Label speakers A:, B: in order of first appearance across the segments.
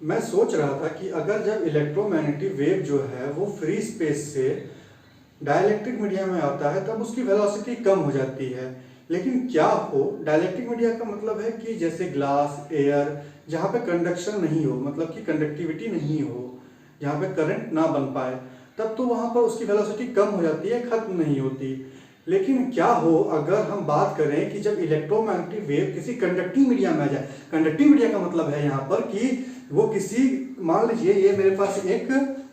A: मैं सोच रहा था कि अगर जब इलेक्ट्रोमैग्नेटिक वेव जो है वो फ्री स्पेस से डाइलेक्ट्रिक मीडिया में आता है तब उसकी वेलोसिटी कम हो जाती है। लेकिन क्या हो, डाइलेक्ट्रिक मीडिया का मतलब है कि जैसे ग्लास, एयर, जहाँ पे कंडक्शन नहीं हो, मतलब कि कंडक्टिविटी नहीं हो, जहाँ पे करंट ना बन पाए, तब तो वहाँ पर उसकी वेलोसिटी कम हो जाती है, खत्म नहीं होती। लेकिन क्या हो अगर हम बात करें कि जब इलेक्ट्रोमैग्नेटिक वेव किसी कंडक्टिंग मीडिया में आ जाए। कंडक्टिंग मीडिया का मतलब है यहाँ पर कि वो किसी, मान लीजिए ये मेरे पास एक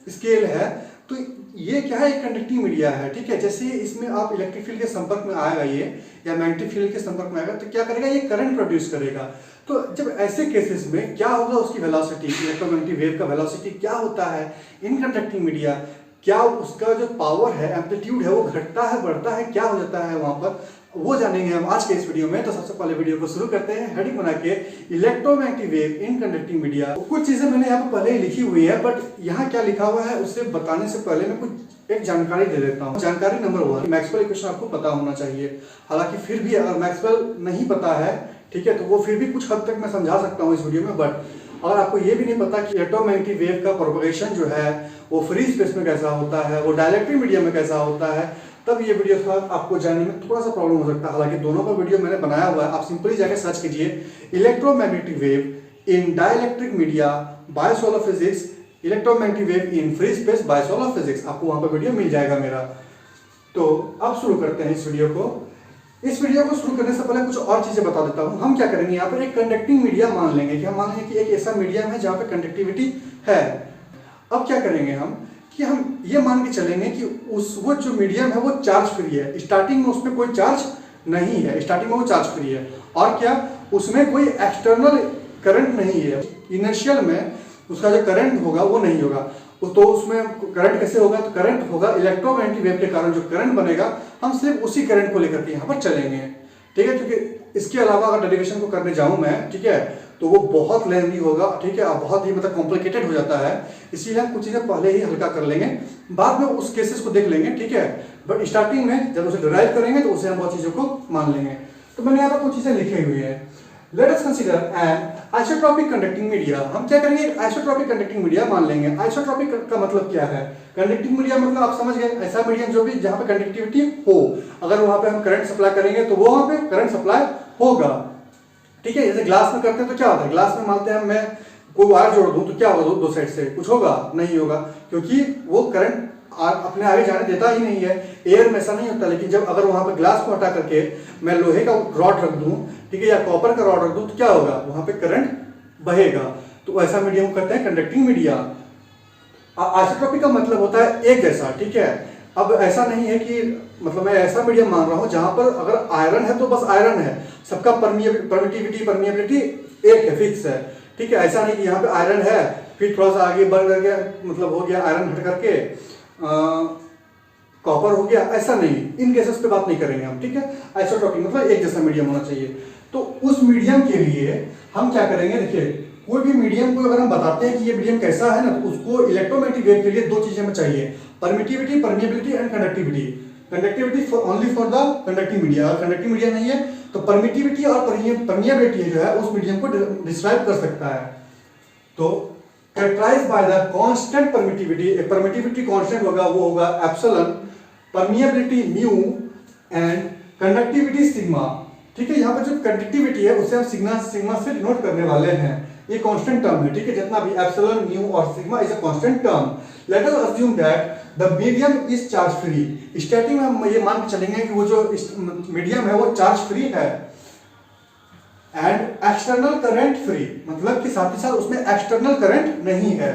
A: स्केल है, तो ये क्या है, एक कंडक्टिंग मीडिया है, ठीक है। जैसे इसमें आप इलेक्ट्रिक फील्ड के संपर्क में आएगा ये, या मैग्नेटिक फील्ड के संपर्क में आएगा, तो क्या करेगा, ये करंट प्रोड्यूस करेगा। तो जब ऐसे केसेस में क्या होगा, उसकी वेलोसिटी, इलेक्ट्रोमैग्नेटिक वेव का वेलोसिटी क्या होता है इन कंडक्टिंग मीडिया, क्या उसका जो पावर है, एम्पलीट्यूड है, वो घटता है, बढ़ता है, क्या हो जाता है वहां पर, वो जानेंगे हम आज के इस वीडियो में। तो सबसे पहले वीडियो को शुरू करते हैं हेडिंग बना के, electromagnetic wave in conducting media. कुछ चीजें मैंने यहाँ पर पहले ही लिखी हुई है, बट यहाँ क्या लिखा हुआ है उसे बताने से पहले मैं कुछ एक जानकारी दे देता हूँ। जानकारी नंबर 1, मैक्सवेल इक्वेशन आपको पता होना चाहिए। हालांकि फिर भी अगर मैक्सवेल नहीं पता है, ठीक है, तो वो फिर भी कुछ हद तक मैं समझा सकता हूँ इस वीडियो में। बट अगर आपको ये भी नहीं पता कि इलेक्ट्रोमैग्नेटिक वेव का प्रोपगेशन जो है वो फ्री स्पेस में कैसा होता है, वो डाइलेक्ट्रिक मीडिया में कैसा होता है, तब ये वीडियो थोड़ा आपको जानने में थोड़ा सा प्रॉब्लम हो सकता है। हालांकि दोनों का वीडियो मैंने बनाया हुआ है, आप सिंपली जाकर सर्च कीजिए electromagnetic wave in dielectric media bye solar physics, electromagnetic wave in free space bye solar physics, आपको वहां पर वीडियो मिल जाएगा मेरा। तो अब शुरू करते हैं इस वीडियो को। इस वीडियो को शुरू करने से पहले कुछ और चीजें बता देता हूं। हम क्या करेंगे, यहाँ पर एक कंडक्टिंग मीडिया मान लेंगे कि हम मान लेंगे कि एक ऐसा मीडियम है जहाँ पे कंडक्टिविटी है। अब क्या करेंगे हम कि हम ये मान के चलेंगे कि वो जो मीडियम है वो चार्ज फ्री है। स्टार्टिंग में उसमें कोई चार्ज नहीं है, स्टार्टिंग में वो चार्ज फ्री है। और क्या, उसमें कोई एक्सटर्नल करंट नहीं है। इनिशियल में उसका जो करंट होगा वो नहीं होगा। तो उसमें करंट कैसे होगा, तो करंट होगा इलेक्ट्रोमैग्नेटिक वेव के कारण जो करंट बनेगा, हम सिर्फ उसी करंट को लेकर के यहाँ पर चलेंगे, ठीक है। क्योंकि इसके अलावा अगर डेरिवेशन को करने जाऊं मैं, ठीक है, तो वो बहुत लेंथी होगा, ठीक है, बहुत ही मतलब कॉम्प्लिकेटेड हो जाता है। इसीलिए हम कुछ चीजें पहले ही हल्का कर लेंगे, बाद में उस केसेस को देख लेंगे, ठीक है। बट स्टार्टिंग में जब उसे डिराइव करेंगे तो उसे हम बहुत चीजों को मान लेंगे। तो मैंने यहाँ पर कुछ चीजें लिखी हुई है। Let us consider N isotropic conducting media. हम क्या करेंगे, आइसोट्रोपिक कंडक्टिंग मीडिया मान लेंगे। आइसोट्रोपिक का मतलब क्या है, कंडक्टिंग मीडिया मतलब आप समझ गए, ऐसा मीडियम जो भी जहाँ पे कंडक्टिविटी हो, अगर वहां पे हम करंट सप्लाई करेंगे तो वो वहां पे करंट सप्लाई होगा, ठीक है। जैसे ग्लास में करते हैं तो क्या होता है, ग्लास में मानते हैं मैं कोई वायर जोड़ दूं तो क्या होगा, दो साइड से कुछ होगा, नहीं होगा, क्योंकि वो करंट अपने आगे जाने देता ही नहीं है। एयर में ऐसा नहीं होता। लेकिन जब अगर वहां पर ग्लास को हटा करके मैं लोहे का रॉड रख दूं, ठीक है, या कॉपर का रॉड रख दूं, तो क्या होगा, वहां पे करंट बहेगा। तो ऐसा मीडियम को कहते हैं कंडक्टिंग मीडिया। आइसोट्रोपिक का मतलब होता है एक जैसा, ठीक है। अब ऐसा नहीं है कि मतलब मैं ऐसा मीडियम मान रहा हूं जहां पर अगर आयरन है तो बस आयरन है, सबका परमिटिविटी एक है, फिक्स है, ठीक है। ऐसा नहीं कि यहाँ पे आयरन है फिर थोड़ा सा आगे बढ़ गया, मतलब हो गया आयरन हट करके कॉपर हो गया, ऐसा नहीं। इन केसेस पे बात नहीं करेंगे हम, ठीक है। आइसोट्रोपिक मतलब एक जैसा मीडियम होना चाहिए। तो उस मीडियम के लिए हम क्या करेंगे, देखिए, कोई भी मीडियम को अगर हम बताते हैं कि ये मीडियम कैसा है ना, तो उसको इलेक्ट्रोमैग्नेटिक वेव के लिए दो चीजें हमें चाहिए, permittivity, permeability and conductivity. Conductivity only for the conducting media, अगर कंडक्टिंग मीडिया नहीं है तो परमिटिविटी और परमिएबिलिटी जो है उस मीडियम को डिस्क्राइब कर सकता है। तो characterized by the constant permittivity, एक परमिटिविटी कांस्टेंट होगा, वो होगा epsilon, permeability mu and conductivity sigma, ठीक है। यहाँ पर जो कंडक्टिविटी है उसे हम सिग्मा से डिनोट करने वाले हैं। ये कांस्टेंट टर्म है, ठीक है। जितना भी एप्सिलॉन, म्यू और sigma is a constant term. Let us assume that the medium is charge free. Starting में हम ये मान के चलेंगे कि वो जो मीडियम है वो चार्ज फ्री है एंड एक्सटर्नल करंट फ्री, मतलब कि साथ ही साथ उसमें एक्सटर्नल करंट नहीं है।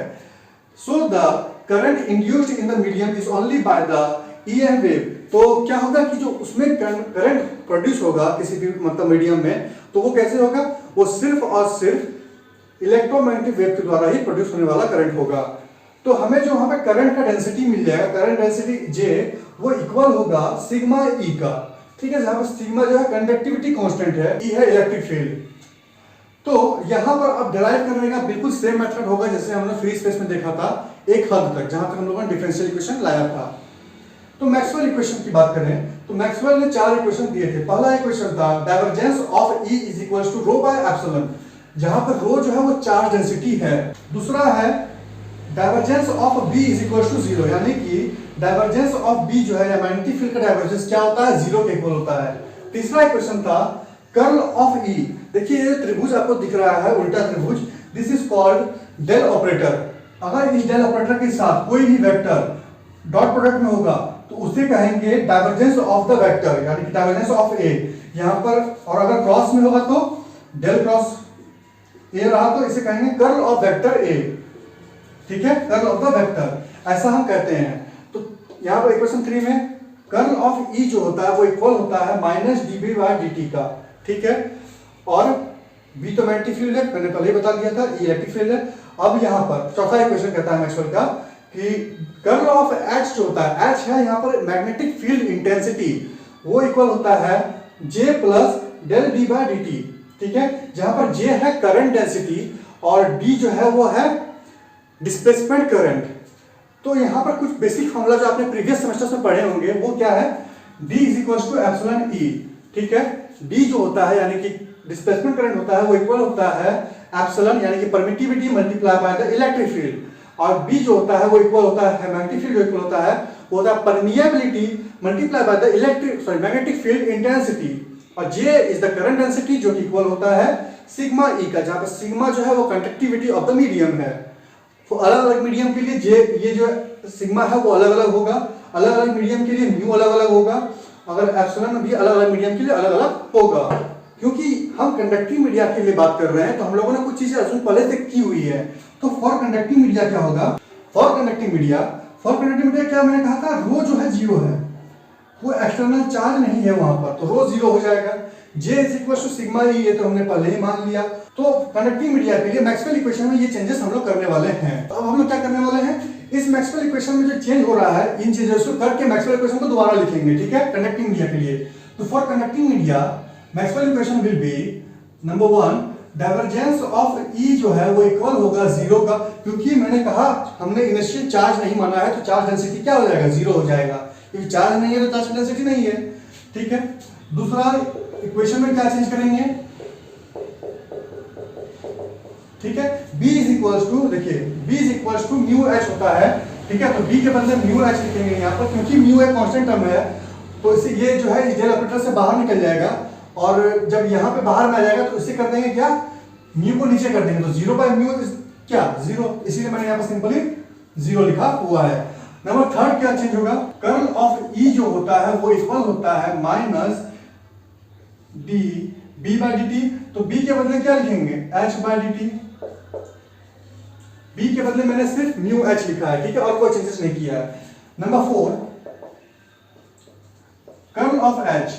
A: So the current induced in the medium is only by the EM wave. तो क्या होगा कि जो उसमें करंट प्रोड्यूस होगा किसी भी मतलब मीडियम में, तो वो कैसे होगा, वो सिर्फ और सिर्फ इलेक्ट्रोमैग्नेटिक वेव के द्वारा ही प्रोड्यूस होने वाला करंट होगा। तो हमें जो वहां पे करंट का डेंसिटी मिल जाएगा, करंट डेंसिटी जे, वो इक्वल होगा सिग्मा ई का, ठीक है। जहां पर सिग्मा जो है कंडक्टिविटी कांस्टेंट है, ई है इलेक्ट्रिक फील्ड। तो यहां पर अब डिराइव करने का बिल्कुल सेम मेथड होगा जैसे हमने फ्री स्पेस में देखा था, एक हद तक, जहां तक हम लोगों ने डिफरेंशियल इक्वेशन लाया था। तो मैक्सवेल इक्वेशन की बात करें तो मैक्सवेल ने 4 इक्वेशन दिए थे। पहला इक्वेशन था divergence of E is equal to rho by epsilon. जहां पर रो जो है वो चार्ज डेंसिटी है। दूसरा है divergence of B is equal to zero, यानी कि डाइवर्जेंस ऑफ बी जो है या मैग्नेटिक फील्ड का डाइवर्जेंस क्या होता है, जीरो के इक्वल होता है। तीसरा इक्वेशन था कर्ल ऑफ ई। देखिए ये त्रिभुज आपको दिख रहा है, उल्टा त्रिभुज, this is called del operator. अगर इस डेल ऑपरेटर के साथ कोई भी वेक्टर डॉट प्रोडक्ट में होगा तो उसे कहेंगे डाइवर्जेंस ऑफ द वेक्टर, यानी कि डाइवर्जेंस ऑफ ए यहां पर। और अगर क्रॉस में होगा तो डेल क्रॉस ए रहा तो इसे कहेंगे कर्ल ऑफ वेक्टर ए, ठीक है, कर्ल ऑफ द वेक्टर, ऐसा हम कहते हैं। तो यहां पर इक्वेशन 3 में कर्ल ऑफ ई जो होता है वो इक्वल होता है माइनस डीबी बाय dt का, ठीक है। और बी तो मैग्नेटिक फील्ड है, मैंने पहले ही बता दिया था, ई इलेक्ट्रिक फील्ड है। अब यहां पर चौथा इक्वेशन कहता है मैक्सवेल का कि कर्ल ऑफ एच जो होता है, एच है यहाँ पर मैग्नेटिक फील्ड इंटेंसिटी, वो इक्वल होता है J plus del D by D T, ठीक है। जहां पर जे है करंट डेंसिटी और डी जो है वो है डिस्प्लेसमेंट करंट। तो यहाँ पर कुछ बेसिक फॉर्मूला जो आपने प्रीवियस सेमेस्टर में पढ़े होंगे वो क्या है, D is equal to epsilon E, ठीक है। D जो होता है यानी कि डिस्प्लेसमेंट करंट होता है वो इक्वल होता है एप्सिलॉन यानी कि permittivity multiply by the electric field, और B जो होता है वो इक्वल होता है मैग्नेटिक फील्ड जो इक्वल होता है वो होता है permeability multiply by the magnetic field intensity, और J is the current density जो इक्वल होता है सिग्मा E का, जहां पर सिग्मा जो है वो कंडक्टिविटी ऑफ द मीडियम है। तो अलग अलग मीडियम के लिए जे ये जो सिग्मा है वो अलग अलग होगा, अलग अलग मीडियम के लिए म्यू अलग अलग होगा, अगर एप्सिलॉन भी अलग अलग मीडियम के लिए अलग अलग होगा। क्योंकि हम कंडक्टिंग मीडिया के लिए बात कर रहे हैं तो हम लोगों ने कुछ चीजें अजूम पहले से की हुई है। तो फॉर कंडक्टिंग मीडिया क्या होगा, फॉर कंडक्टिंग मीडिया क्या मैंने कहा था, रो जो है जीरो है, वो एक्सटर्नल चार्ज नहीं है वहां पर, तो रो जीरो हो जाएगा। J is equal to sigma E, ये तो हमने पहले ही मान लिया। तो कंडक्टिंग मीडिया के लिए मैक्सवेल इक्वेशन में ये चेंजेस हम लोग करने वाले हैं। तो अब हम लोग क्या करने वाले हैं, इस मैक्सवेल इक्वेशन में जो चेंज हो रहा है इन चेंजेस को करके मैक्सवेल इक्वेशन को दोबारा लिखेंगे, ठीक है, कंडक्टिंग मीडिया के लिए। तो for conducting media Maxwell equation will be number 1 divergence of E जो है वो इक्वल होगा जीरो का, क्योंकि मैंने कहा हमने इनिशियल चार्ज नहीं माना है तो चार्ज डेंसिटी क्या हो जाएगा, जीरो हो जाएगा, क्योंकि चार्ज नहीं है तो चार्ज डेंसिटी नहीं है, ठीक है। दूसरा इक्वेशन में क्या चेंज करेंगे, ठीक है, B इज इक्वल टू, देखिए B is equal to mu H होता है, ठीक है। तो B के बदले म्यू एच लिखेंगे यहाँ पर, क्योंकि म्यू एक कांस्टेंट टर्म है तो इसे ये जो है इस डेल ऑपरेटर से बाहर निकल जाएगा, और जब यहाँ पे बाहर में आ जाएगा तो इसे कर देंगे क्या, म्यू को नीचे कर देंगे, तो जीरो बाय म्यू क्या जीरो, इसीलिए मैंने यहाँ पर सिंपली जीरो लिखा हुआ है। नंबर 3 क्या चेंज होगा, कर्ल ऑफ ई जो होता है वो इक्वल होता है minus d B by d t. तो बी के बदले क्या लिखेंगे, H by d t, B के बदले मैंने सिर्फ म्यू एच लिखा है, ठीक है, और कोई चेंजेस नहीं किया है। Number 4 curl of H,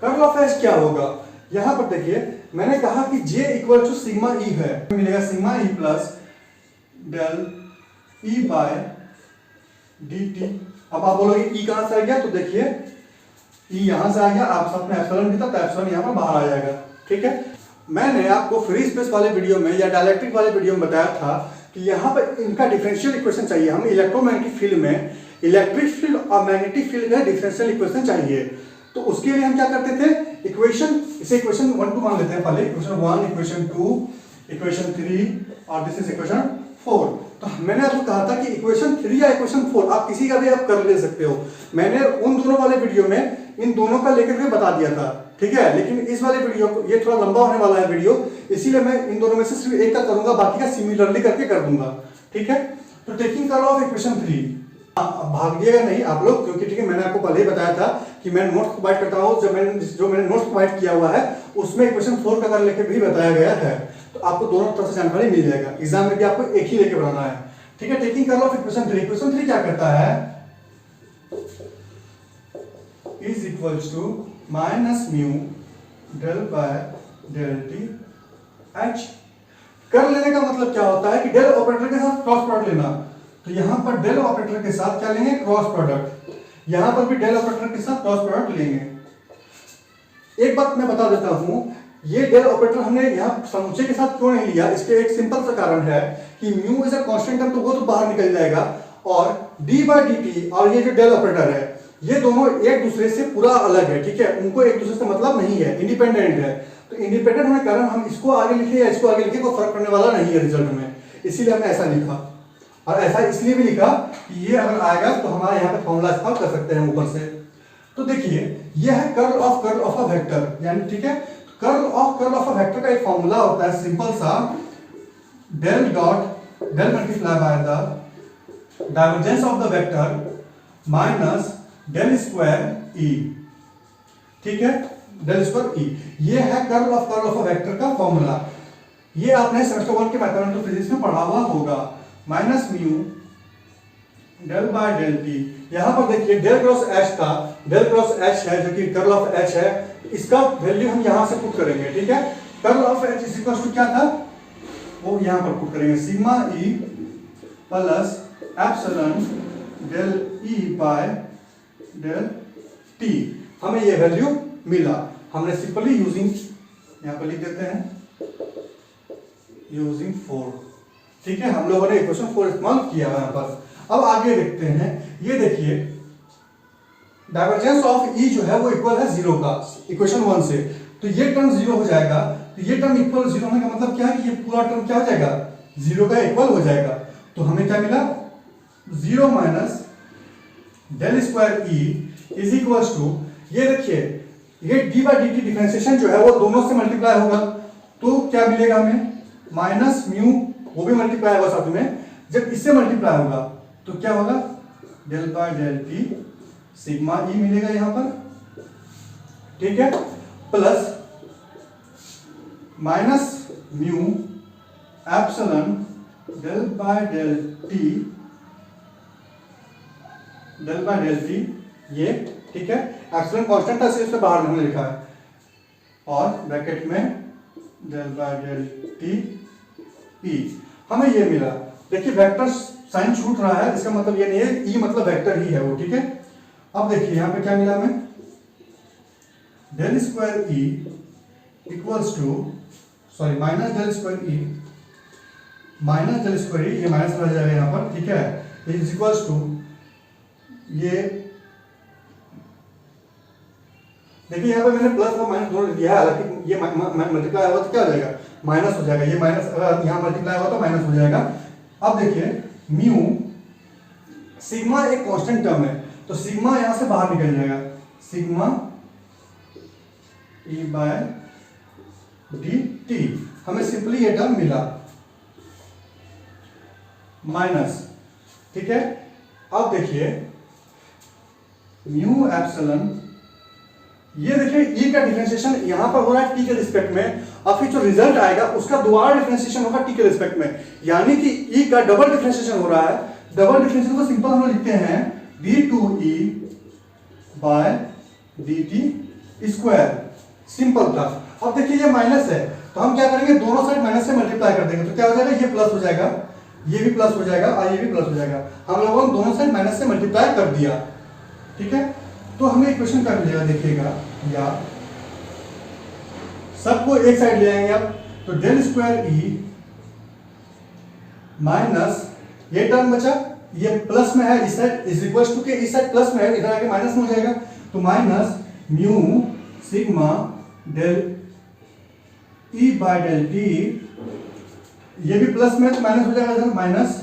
A: curl of H क्या होगा, यहां पर देखिए मैंने कहा कि J equal to sigma E है, मिलेगा sigma E plus del E by D t. अब आप बोलोगे ई कहां से आ गया, तो देखिए ई यहां से आ गया, आप साथ में एप्सिलॉन भी था तो एप्सिलॉन यहां पर बाहर आ जाएगा, ठीक है। मैंने आपको फ्री स्पेस वाले वीडियो में या डाइलेक्ट्रिक वाले वीडियो में बताया था कि यहाँ पर इनका डिफरेंशियल इक्वेशन चाहिए, हमें इलेक्ट्रोमैग्नेटिक फील्ड में इलेक्ट्रिक फील्ड और मैग्नेटिक फील्ड का डिफरेंशियल इक्वेशन चाहिए। तो उसके लिए हम क्या करते थे, इक्वेशन, इसे इक्वेशन 1 2 मान लेते हैं पहले, इक्वेशन 1 इक्वेशन 2 इक्वेशन 3 और दिस इज इक्वेशन 4। तो मैंने आपको कहा था कि इक्वेशन 3 या इक्वेशन 4 आप किसी का भी आप कर ले सकते हो, मैंने उन दोनों वाले वीडियो में इन दोनों का लेकर के बता दिया था, ठीक है। लेकिन इस वाले वीडियो को, ये थोड़ा लंबा होने वाला है वीडियो, इसीलिए मैं इन दोनों में से सिर्फ एक का करूंगा, बाकी का सिमिलरली करके कर दूंगा, ठीक है। तो टेकिंग कर्ल ऑफ इक्वेशन 3, भागिएगा नहीं आप लोग, क्योंकि ठीक है मैंने आपको पहले ही बताया था कि मैं नोट्स प्रोवाइड करता हूँ, जो मैंने नोट्स प्रोवाइड किया हुआ है उसमें इक्वेशन 4 का कर लेके भी बताया गया है, तो आपको दोनों तरफ से जानकारी मिल जाएगा। एग्जाम में भी आपको एक ही लेके बनाना है, ठीक है। Taking curl of equation 3, equation 3 क्या करता है, is equal to minus mu del by del t H. कर लेने का मतलब क्या होता है कि डेल ऑपरेटर के साथ क्रॉस प्रोडक्ट लेना, तो यहां पर डेल ऑपरेटर के साथ क्या लेंगे, क्रॉस प्रोडक्ट, यहां पर भी डेल ऑपरेटर के साथ क्रॉस प्रोडक्ट लेंगे। एक बात मैं बता देता हूं, ये डेल ऑपरेटर हमने यहां समुच्चय के साथ क्यों नहीं लिया, इसके एक सिंपल सा कारण है कि mu is a constant term, तो वो तो बाहर निकल जाएगा, और डी बाई डी टी और ये जो डेल ऑपरेटर है ये दोनों एक दूसरे से पूरा अलग है, ठीक है, उनको एक दूसरे से मतलब नहीं है, इंडिपेंडेंट है। तो इंडिपेंडेंट होने के कारण हम इसको आगे लिखे या इसको आगे लिखे कोई फर्क पड़ने वाला नहीं है रिजल्ट में, इसीलिए हमने ऐसा लिखा। और ऐसा इसलिए भी लिखा कि ये अगर आएगा तो हमारे यहाँ पे फॉर्मूला इस्तेमाल कर सकते हैं ऊपर से। तो देखिए ये है कर्ल ऑफ अ वेक्टर, यानी ठीक है कर्ल ऑफ अ वेक्टर का एक फॉर्मूला होता है सिंपल सा, del multiply by the divergence of the vector minus del square E, ठीक है डेल स्क्वायर ई। ये है कर्ल ऑफ अ वेक्टर का फॉर्मूला। ये आपने सेमेस्टर 1 के मैथमेटिकल फिजिक्स में पढ़ा हुआ होगा। Minus mu del by del t, यहां पर देखिए डेल क्रॉस एच था, डेल क्रॉस एच है जो कि कर्ल ऑफ एच है, इसका वैल्यू हम यहां से पुट करेंगे, ठीक है। Curl of H is equal to क्या था, वो यहां पर पुट करेंगे sigma E plus epsilon del E by del t. हमें ये वैल्यू मिला, हमने सिंपली यूजिंग यहां पर लिख देते हैं यूजिंग 4, ठीक है। हम लोगों ने इक्वेशन 4 इस्तेमाल किया यहां पर। अब आगे देखते हैं, ये देखिए डाइवर्जेंस ऑफ ई जो है वो इक्वल है 0 का इक्वेशन 1 से, तो ये टर्म 0 हो जाएगा। तो ये टर्म इक्वल 0 होने का मतलब क्या है कि ये पूरा टर्म क्या हो जाएगा 0 का इक्वल हो जाएगा। तो हमें क्या मिला 0 minus del square E is equal to, ये देखिए ये d by d t differentiation जो है वो दोनों से मल्टीप्लाई होगा, तो क्या मिलेगा हमें माइनस म्यू, वो भी मल्टीप्लाई होगा साथ में, जब इससे मल्टीप्लाई होगा तो क्या होगा del by del t sigma E मिलेगा यहां पर, ठीक है, plus minus mu epsilon del by del t ये, ठीक है। एप्सिलॉन कांस्टेंट था इसलिए बाहर हमने लिखा है, और ब्रैकेट में del by del t E, हमें ये मिला। देखिए वेक्टर साइन छूट रहा है, इसका मतलब ये नहीं है ई मतलब वेक्टर ही है वो, ठीक है। अब देखिए यहां पे क्या मिला हमें del square E equals to, sorry minus del square E, ये माइनस रह जाएगा यहां पर, ठीक है, इज इक्वल्स टू ये देखिए यहां पे मैंने प्लस और माइनस दोनों दिया है, हालांकि ये मल्टीप्लाई होगा तो क्या हो जाएगा माइनस हो जाएगा, ये माइनस अगर यहां मल्टीप्लाई होगा तो माइनस हो जाएगा। अब देखिए म्यू सिग्मा एक कांस्टेंट टर्म है, तो सिग्मा यहां से बाहर निकल जाएगा, sigma E by D t, हमें सिंपली ये टर्म मिला माइनस, ठीक है। अब देखिए म्यू एप्सिलॉन, ये देखिए ई का डिफरेंशिएशन यहां पर हो रहा है टी के रिस्पेक्ट में, और फिर जो रिजल्ट आएगा उसका दोबारा डिफरेंशिएशन होगा टी के रिस्पेक्ट में, यानी कि ई का डबल डिफरेंशिएशन हो रहा है। डबल डिफरेंशिएशन को सिंपल हम लोग लिखते हैं d2e by dt square, simple था। अब देखिए ये माइनस है, तो हम क्या करेंगे दोनों साइड माइनस से मल्टीप्लाई कर देंगे, तो क्या हो जाएगा ये प्लस हो जाएगा, ये भी प्लस हो जाएगा और ये भी प्लस हो जाएगा। हम लोगों ने दोनों साइड माइनस से मल्टीप्लाई कर दिया, ठीक है। तो हमें इक्वेशन क्या मिलेगा देखिएगा, या सबको एक साइड ले आएंगे आप, तो डेल स्क्वायर ई माइनस ये टर्म बचा, ये प्लस में है इस साइड इज इक्वल टू के इस साइड प्लस में है, इधर आके माइनस में हो जाएगा, तो minus mu sigma del E by del t, ये भी प्लस में है तो माइनस हो जाएगा इधर, minus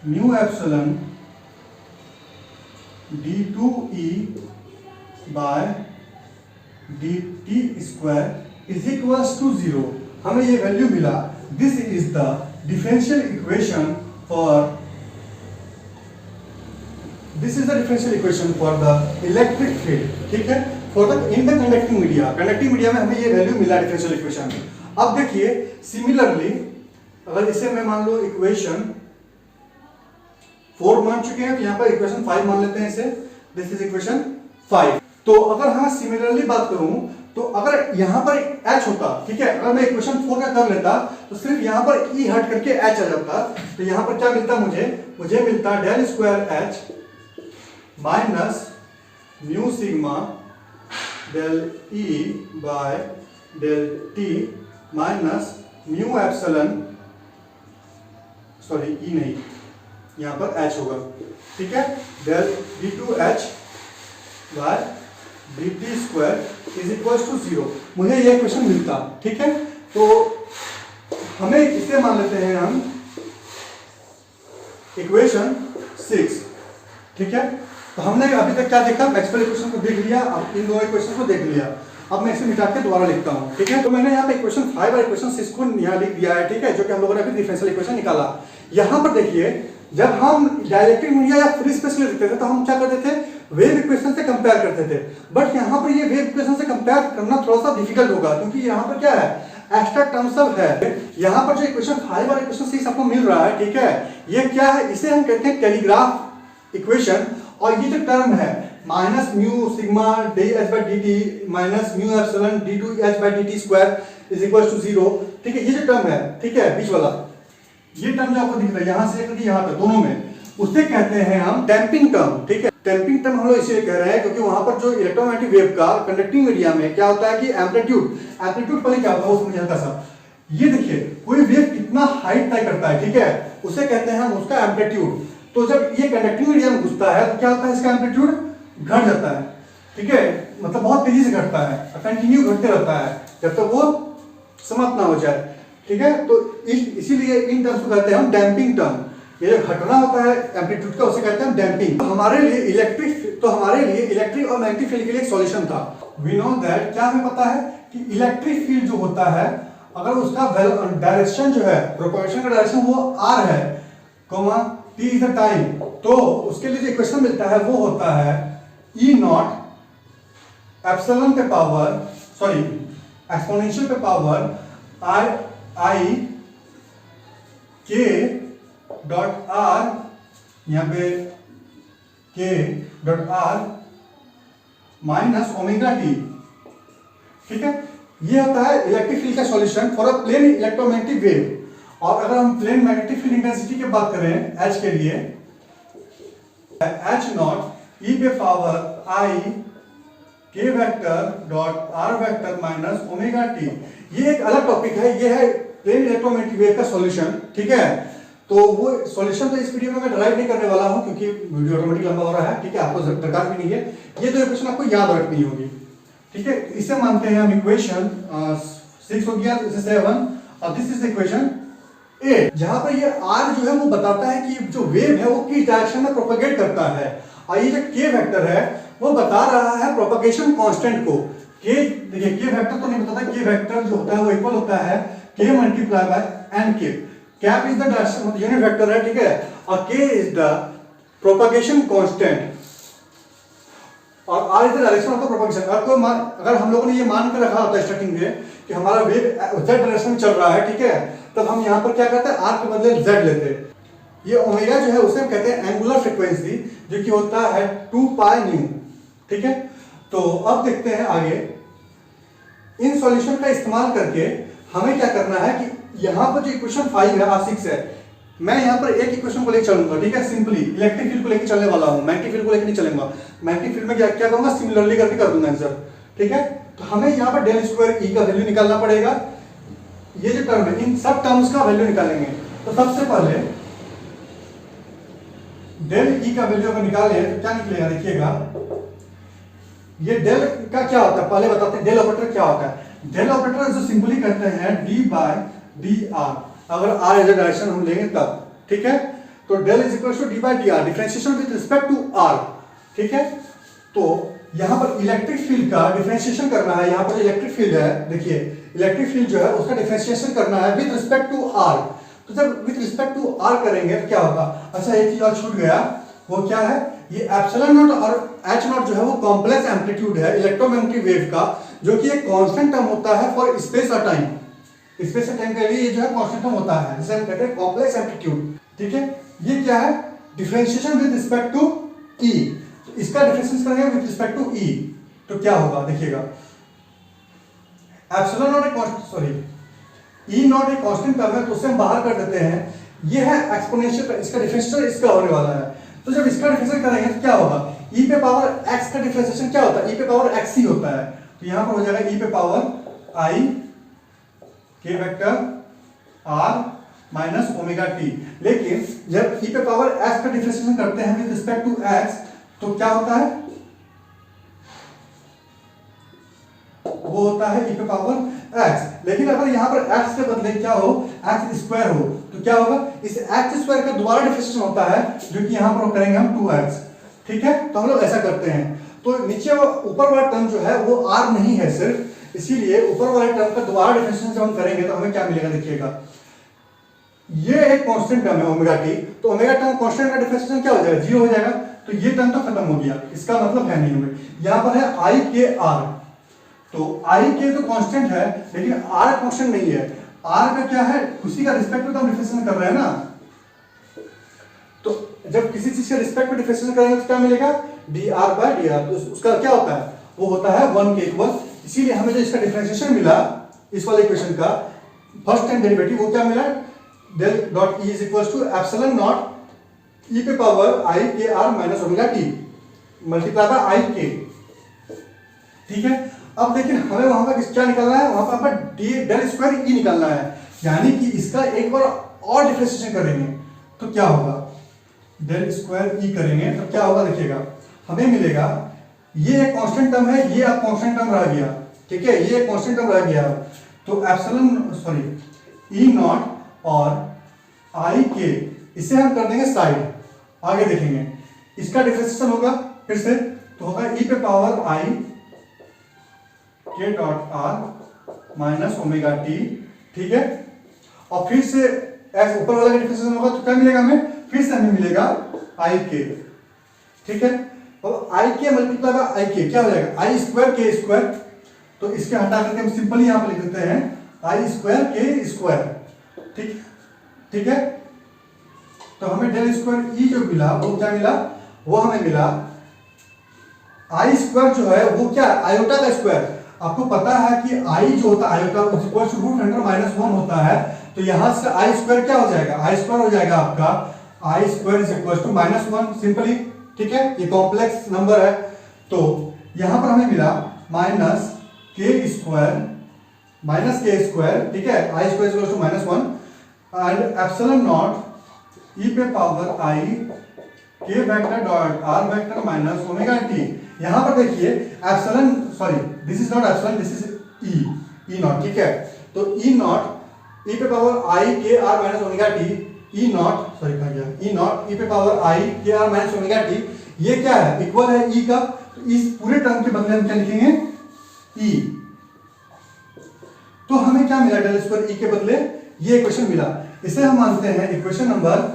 A: mu epsilon d2e by dt square is equals to 0। हमें ये वैल्यू मिला, this is the differential equation for the electric field, ठीक है, for the in the conducting media. Conducting media में हमें ये वैल्यू मिला डिफरेंशियल इक्वेशन। अब देखिए सिमिलरली अगर इसे मैं मान लो इक्वेशन 4 मान चुके हैं, तो यहां पर इक्वेशन 5 मान लेते हैं इसे, दिस इज इक्वेशन 5। तो अगर हाँ सिमिलरली बात करूं, तो अगर यहां पर h होता, ठीक है, अगर मैं इक्वेशन 4 का कर लेता तो सिर्फ यहां पर e हट करके h आ जाता, तो यहां पर क्या मिलता मुझे मिलता del square h minus mu sigma del e by del t minus mu epsilon, sorry e नहीं, यहां पर h होगा, ठीक है, del d2h by dt square is equal to 0, मुझे ये इक्वेशन मिलता। ठीक है, तो हमें इसे मान लेते हैं हम इक्वेशन 6। ठीक है, तो हमने अभी तक क्या देखा, मैक्सवेल इक्वेशन को देख लिया, अब इन दोनों इक्वेशन को देख लिया। अब मैं इसे मिटा के दोबारा लिखता हूँ। ठीक है, तो मैंने यहाँ पे इक्वेशन 5 और इक्वेशन 6 को यहाँ लिख दिया है। ठीक है, जो कि हम लोगों ने अभी डिफरेंशियल इक्वेशन निकाला। यहाँ पर देखिए, जब हम डायलेक्ट्रिक मीडिया या फ्री स्पेस के लिए लिखते थे तो हम क्या करते थे, वेव इक्वेशन से कंपेयर करते थे। बट यहाँ पर ये वेव इक्वेशन से कंपेयर करना थोड़ा सा डिफिकल्ट होगा, क्योंकि यहाँ पर क्या है, एक्स्ट्रा टर्म सब है। यहाँ पर जो इक्वेशन 5 और इक्वेशन 6 आपको मिल रहा है, ठीक है, ये क्या है, इसे हम कहते हैं टेलीग्राफ इक्वेशन। और ये जो टर्म है minus mu sigma d H by d t minus mu epsilon d two H by d t square is equal to 0। ठीक है, ये जो टर्म है, ठीक है, बीच वाला ये टर्म जो आपको दिख रहा है यहां से लेकर यहां तक दोनों में, उसे कहते हैं हम डैम्पिंग टर्म। ठीक है, डैम्पिंग टर्म हम लोग इसलिए कह रहे हैं क्योंकि वहां पर जो इलेक्ट्रोमैग्नेटिक वेव का कंडक्टिंग मीडिया में क्या होता है कि एम्पलीट्यूड पहले क्या होता है वो समझिए हल्का सा। ये देखिए, कोई वेव कितना हाइट तय करता है, ठीक है, उसे कहते हैं हम उसका एम्पलीट्यूड। तो जब ये कंडक्टिंग मीडिया में घुसता है तो क्या होता है, इसका एम्पलीट्यूड घट जाता है। ठीक है, मतलब बहुत तेजी से घटता है, कंटिन्यू घटते रहता है जब तक वो समाप्त ना हो जाए। ठीक है, तो इसीलिए इन टर्म्स को कहते हैं हम डैम्पिंग टर्म। ये जो घटना होता है एम्पलीट्यूड का उसे कहते हैं डैम्पिंग। हमारे लिए इलेक्ट्रिक और मैग्नेटिक फील्ड के लिए एक सॉल्यूशन था। वी नो दैट, क्या हमें पता है कि इलेक्ट्रिक फील्ड जो होता है अगर उसका डायरेक्शन जो है, प्रोपगेशन का डायरेक्शन वो r है, comma t is the time, तो उसके लिए जो इक्वेशन मिलता है वो होता है E नॉट एप्सिलॉन पे पावर, सॉरी एक्सपोनेंशियल पे power I k dot r, यहाँ पे k dot r minus omega t. ठीक है, ये होता है इलेक्ट्रिक फील्ड का solution for a plane electromagnetic wave. और अगर हम प्लेन मैग्नेटिक फील्ड इंटेंसिटी की बात करें H के लिए, H नॉट e पे power I k vector dot r vector minus omega T. ये एक अलग टॉपिक है, ये है प्लेन इलेक्ट्रोमैग्नेटिक वेव का सॉल्यूशन। ठीक है, तो वो सॉल्यूशन तो इस वीडियो में मैं ड्राइव नहीं करने वाला हूं क्योंकि वीडियो ऑटोमेटिक लंबा हो रहा है। ठीक है, आपको दरकार भी नहीं है, ये तो इक्वेशन आपको याद रखनी होगी। ठीक है, इसे मानते हैं हम इक्वेशन 6 हो गया, दिस इज 7 और दिस इज इक्वेशन 8, जहां पर ये r जो है वो बताता है कि जो वेव है वो किस डायरेक्शन में प्रोपेगेट करता है। और ये जो k वेक्टर है वो बता रहा है प्रोपेगेशन कांस्टेंट को। k देखिए, k वेक्टर तो नहीं बताता, k वेक्टर जो होता है वो इक्वल होता है k multiply by n k। Cap is the direction, मतलब यूनिट वेक्टर है, ठीक है, और k is the propagation constant और r is the direction of the propagation. अगर हम लोगों ने ये मान कर रखा होता स्टार्टिंग में कि हमारा वेव z डायरेक्शन में चल रहा है, ठीक है, तब हम यहाँ पर क्या करते हैं, r के बदले z लेते हैं। ये ओमेगा जो है उसे हम कहते हैं एंगुलर फ्रीक्वेंसी, जो कि होता है 2 पाई न्यू। ठीक है, तो अब देखते हैं आगे। इन सॉल्यूशन का इस्तेमाल करके हमें क्या करना है कि यहाँ पर जो इक्वेशन 5 है और 6 है, मैं यहाँ पर एक इक्वेशन को लेकर चलूंगा। ठीक है, सिंपली इलेक्ट्रिक फील्ड को लेकर चलने वाला हूँ, मैग्नेटिक फील्ड को लेकर नहीं चलूंगा। मैग्नेटिक फील्ड में क्या करूंगा, सिमिलरली करके कर दूंगा आंसर। ठीक है, तो हमें यहाँ पर डेल स्क्वायर ई का वैल्यू निकालना पड़ेगा। ये जो टर्म है, इन सब टर्म्स का वैल्यू निकालेंगे। तो सबसे पहले डेल ई का वैल्यू अगर निकाले तो क्या निकलेगा, देखिएगा। ये डेल का क्या होता है पहले बताते हैं, डेल ऑपरेटर क्या होता है। डेल ऑपरेटर जो सिंपली कहते हैं डी बाय डी आर, अगर आर एज ए डायरेक्शन हम लेंगे तब। ठीक है, तो del is equal to d by d r, differentiation with respect to r. ठीक है, तो यहां पर इलेक्ट्रिक फील्ड का डिफरेंशिएशन करना है। यहां पर इलेक्ट्रिक फील्ड है, देखिए इलेक्ट्रिक फील्ड जो है उसका डिफरेंशिएशन करना है विद रिस्पेक्ट टू आर। तो जब विद रिस्पेक्ट टू आर करेंगे तो क्या होगा, अच्छा एक चीज और छूट गया, वो क्या है, ये एप्सिलॉन नॉट और एच नॉट जो है वो कॉम्प्लेक्स एम्पलीट्यूड है इलेक्ट्रोमैग्नेटिक वेव का, जो कि एक कांस्टेंट टर्म होता है फॉर स्पेस और टाइम। स्पेस और टाइम के लिए ये जो है कांस्टेंट टर्म होता है, जिसे हम कहते हैं कॉम्प्लेक्स एम्पलीट्यूड। ठीक है, ये क्या है, डिफरेंशिएशन विद रिस्पेक्ट टू ई। तो इसका डिफरेंशिएशन करेंगे विद रिस्पेक्ट टू ई, तो क्या होगा देखिएगा, एप्सिलॉन नॉट ई नॉट एक कांस्टेंट टर्म है, तो उसे हम बाहर कर देते हैं। ये है एक्सपोनेंशियल, इसका डिफरेंशिएशन इसका होने वाला है। तो जब इसका डिफरेंशिएशन करेंगे तो क्या होगा, e पे पावर x का डिफरेंशिएशन क्या होता है, e पे पावर x ही होता है। तो यहां पर हो जाएगा e पे power i k vector r minus omega t। लेकिन जब e पे पावर x का डिफरेंशिएशन करते हैं विद रिस्पेक्ट टू x, तो क्या होता है, वो होता है e पे पावर x। लेकिन अगर यहाँ पर x के बदले क्या हो, x स्क्वायर हो, तो क्या होगा, इस x स्क्वायर का दोबारा डिफरेंशिएशन होता है, जो कि यहाँ पर करेंगे हम 2x। ठीक है, तो हम लोग ऐसा करते हैं। तो नीचे ऊपर वाला टर्म जो है वो r नहीं है सिर्फ, इसीलिए ऊपर वाले टर्म का दोबारा डिफरेंशिएशन जब हम करेंगे तो हमें क्या मिलेगा, देखिएगा ये एक कांस्टेंट टर्म है ओमेगा टी, तो ओमेगा टर्म कांस्टेंट का डिफरेंशिएशन क्या हो जाएगा, 0 हो जाएगा। तो ये टर्म तो खत्म हो गया, इसका मतलब है नहीं हमें। यहाँ पर है आई के आर, तो आई के तो कांस्टेंट है लेकिन आर कांस्टेंट नहीं है। आर का क्या है, उसी का रिस्पेक्ट में तो हम डिफरेंशिएशन कर रहे हैं ना। तो जब किसी चीज के रिस्पेक्ट में डिफरेंशिएशन करेंगे तो क्या मिलेगा, d r by d r. तो उसका क्या होता है, वो होता है 1 के इक्वल। इसीलिए हमें जो इसका डिफरेंशिएशन मिला इस वाले इक्वेशन का फर्स्ट टाइम डेरिवेटिव, वो क्या मिला, del dot E is equal to epsilon naught E पे पावर आई के are minus omega T multiply by I K. ठीक है, अब लेकिन हमें वहां पर क्या निकालना है, वहां पर डी डेल स्क्वायर ई निकालना है, यानी कि इसका एक बार और डिफरेंशिएशन करेंगे तो क्या होगा, डेल स्क्वायर ई करेंगे तो क्या होगा, देखिएगा हमें मिलेगा, ये एक कांस्टेंट टर्म है, ये अब कांस्टेंट टर्म रह गया। ठीक है, ये एक कांस्टेंट टर्म रह गया, तो एप्सिलॉन सॉरी ई नॉट और आई के, इसे हम कर देंगे साइड, आगे देखेंगे। इसका डिफरेंशिएशन होगा फिर से, तो होगा ई पे पावर आई के dot are minus omega t. ठीक है, और फिर से एस ऊपर वाला का डिफरेंशिएशन होगा तो क्या मिलेगा हमें, फिर से हमें मिलेगा आई के। ठीक है, और आई के मल्टीप्लाई बाय आई के क्या हो जाएगा, आई स्क्वायर के स्क्वायर। तो इसके हटा करके हम सिंपली यहां पर लिख देते हैं आई स्क्वायर के स्क्वायर। ठीक, ठीक है, तो हमें डेल स्क्वायर ई जो मिला वो क्या मिला, वो हमें मिला आई स्क्वायर जो है वो क्या, आयोटा का स्क्वायर। आपको पता है कि आई जो होता है आयोटा रूट अंडर माइनस 1 होता है, तो यहां से आई स्क्वायर क्या हो जाएगा, आई स्क्वायर हो जाएगा आपका I square is equal to minus 1 simply. ठीक है, ये कॉम्प्लेक्स नंबर है, तो यहां पर हमें मिला minus k square minus k square. ठीक है, I square is equal to minus 1 and epsilon naught E पे power I K vector dot R vector minus omega T. यहां पर देखिए epsilon sorry this is not epsilon, this is E naught. ठीक है, तो ई naught E पे power I के are minus omega t, E naught sorry कहा गया, ई नॉट ई पे पावर आई के आर माइनस ओमेगा टी, ये क्या है, इक्वल है ई का। तो इस पूरे टर्म के बदले हम क्या लिखेंगे, ई। तो हमें क्या मिला, डेल स्क्वायर ई के बदले ये इक्वेशन मिला। इसे हम मानते हैं इक्वेशन नंबर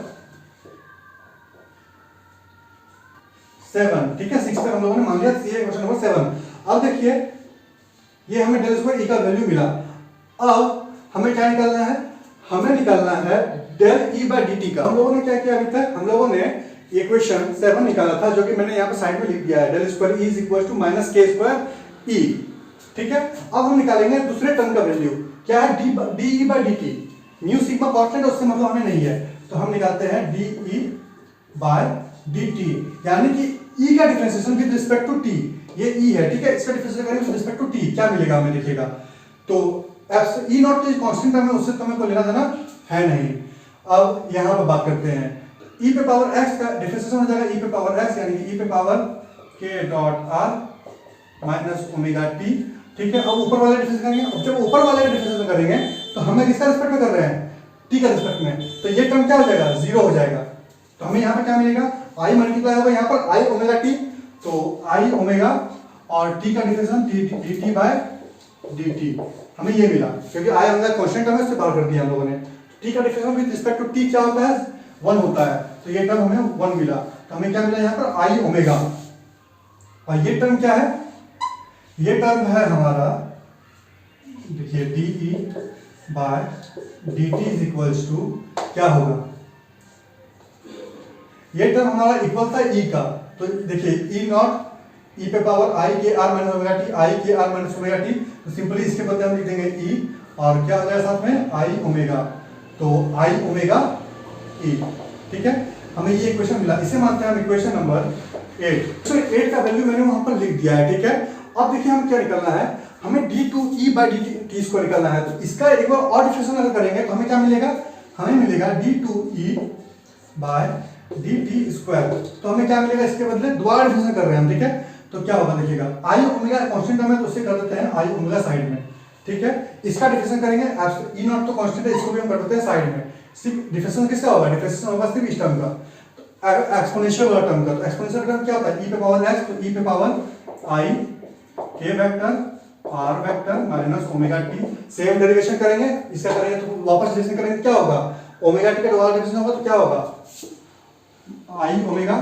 A: 7। ठीक है, 6 पे हम लोगों ने मान लिया, ये इक्वेशन नंबर 7। अब देखिए ये हमें डेल स्क्वायर ई का वैल्यू मिला। अब हमें क्या निकालना है, हमें निकालना है del E by D t का। हम लोगों ने क्या किया अभी तक, हम लोगों ने इक्वेशन 7 निकाला था, जो कि मैंने यहाँ पे साइड में लिख दिया है, del square E is equal to minus k square E. ठीक है, अब हम निकालेंगे दूसरे टर्म का वैल्यू, क्या है, d E by D t. Mu sigma constant उससे मतलब हमें नहीं है, तो हम निकालते हैं d E by D t, यानी कि ई का differentiation with respect to t, ये ई है। ठीक है, इसका डिफरेंशिएशन करेंगे विद रिस्पेक्ट टू टी, क्या मिलेगा हमें, देखिएगा तो एफ ई नॉट जो कांस्टेंट टर्म है उससे तो हमें कोई लेना देना है नहीं। अब यहां पर बात करते हैं, ई पे पावर एक्स का डिफरेंशिएशन हो जाएगा ई पे पावर एक्स, यानी कि ई पे पावर के dot are minus omega t. ठीक है, अब ऊपर वाले डिफरेंशिएशन करेंगे। अब जब ऊपर वाले का डिफरेंशिएशन करेंगे तो हमें किसका रिस्पेक्ट में कर रहे हैं, टी का रिस्पेक्ट में, तो ये टर्म क्या हो जाएगा, 0 हो जाएगा। तो हमें यहाँ पे क्या मिलेगा, आई मल्टीप्लाई होगा यहाँ पर आई ओमेगा टी, तो आई ओमेगा और टी का differentiation d t by D t, हमें ये मिला, क्योंकि आई ओमेगा कांस्टेंट टर्म है, उससे बाहर कर दिया हम लोगों ने। टी का differentiation with respect to t क्या होता है, 1 होता है, तो ये टर्म हमें 1 मिला। तो हमें क्या मिला यहाँ पर, आई ओमेगा, और ये टर्म क्या है, ये टर्म है हमारा, देखिए d E by D t is equals to क्या होगा, ये टर्म हमारा इक्वल था ई का, तो देखिए ई नॉट ई पे पावर आई के आर माइनस ओमेगा टी, आई के आर माइनस ओमेगा टी, तो सिंपली इसके बदले हम लिख देंगे ई, और क्या हो जाएगा साथ में आई ओमेगा, तो आई ओमेगा ई। ठीक है, हमें ये इक्वेशन मिला, इसे मानते हैं हम इक्वेशन नंबर 8। तो 8 का वैल्यू मैंने वहां पर लिख दिया है। ठीक है, अब देखिए हम क्या निकालना है, हमें d two E by d t square निकालना है। तो इसका एक बार और डिफरेंशिएशन अगर करेंगे तो हमें क्या मिलेगा, हमें मिलेगा d two E by D t square. तो हमें क्या मिलेगा, इसके बदले दोबारा डिफरेंशिएशन कर रहे हैं हम। ठीक है, तो क्या होगा देखिएगा, आई ओमेगा कांस्टेंट टर्म है तो उसे कर देते हैं आई ओमेगा साइड में, ठीक है। इसका डिफरेंशियल करेंगे, ई नॉट तो कांस्टेंट है, इसको भी हम कर देते हैं साइड में। सिर्फ डिफरेंशियल किसका होगा, डिफरेंशियल होगा सिर्फ इस टर्म का, एक्सपोनेंशियल वाला टर्म का। तो एक्सपोनेंशियल टर्म क्या होता है, e पे पावर x, तो e पे power i k vector r vector minus omega t। Same derivation करेंगे, इसका करेंगे तो वापस डेरिवेशन करेंगे क्या होगा, ओमेगा t का दोबारा डेरिवेशन होगा तो क्या होगा, i ओमेगा,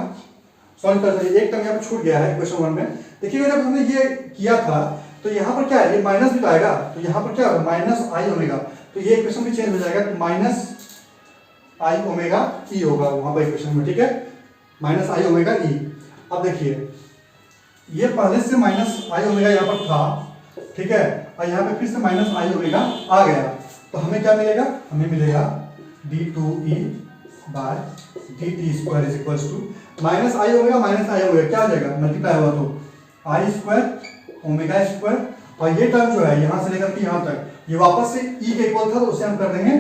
A: सॉरी एक टर्म यहाँ पे छूट गया है इक्वेशन 1 में। देखिएगा जब हमने ये किया था तो यहाँ पर क्या है, ये माइनस भी तो आएगा, तो यहाँ पर क्या होगा माइनस आई ओमेगा, तो ये इक्वेशन भी चेंज हो जाएगा, तो माइनस आई ओमेगा ई होगा वहां पर इक्वेशन में, ठीक है, माइनस आई ओमेगा ई। अब देखिए ये पहले से माइनस आई ओमेगा यहाँ पर था, ठीक है, और यहाँ पे फिर से माइनस आई ओमेगा आ गया, तो हमें क्या मिलेगा, हमें मिलेगा d2e by dt square is equals to minus I omega क्या हो जाएगा, मल्टीप्लाई हुआ तो आई स्क्वायर ओमेगा स्क्वायर, और ये टर्म जो है यहाँ से लेकर के यहाँ तक ये वापस से e के इक्वल था तो उसे हम कर देंगे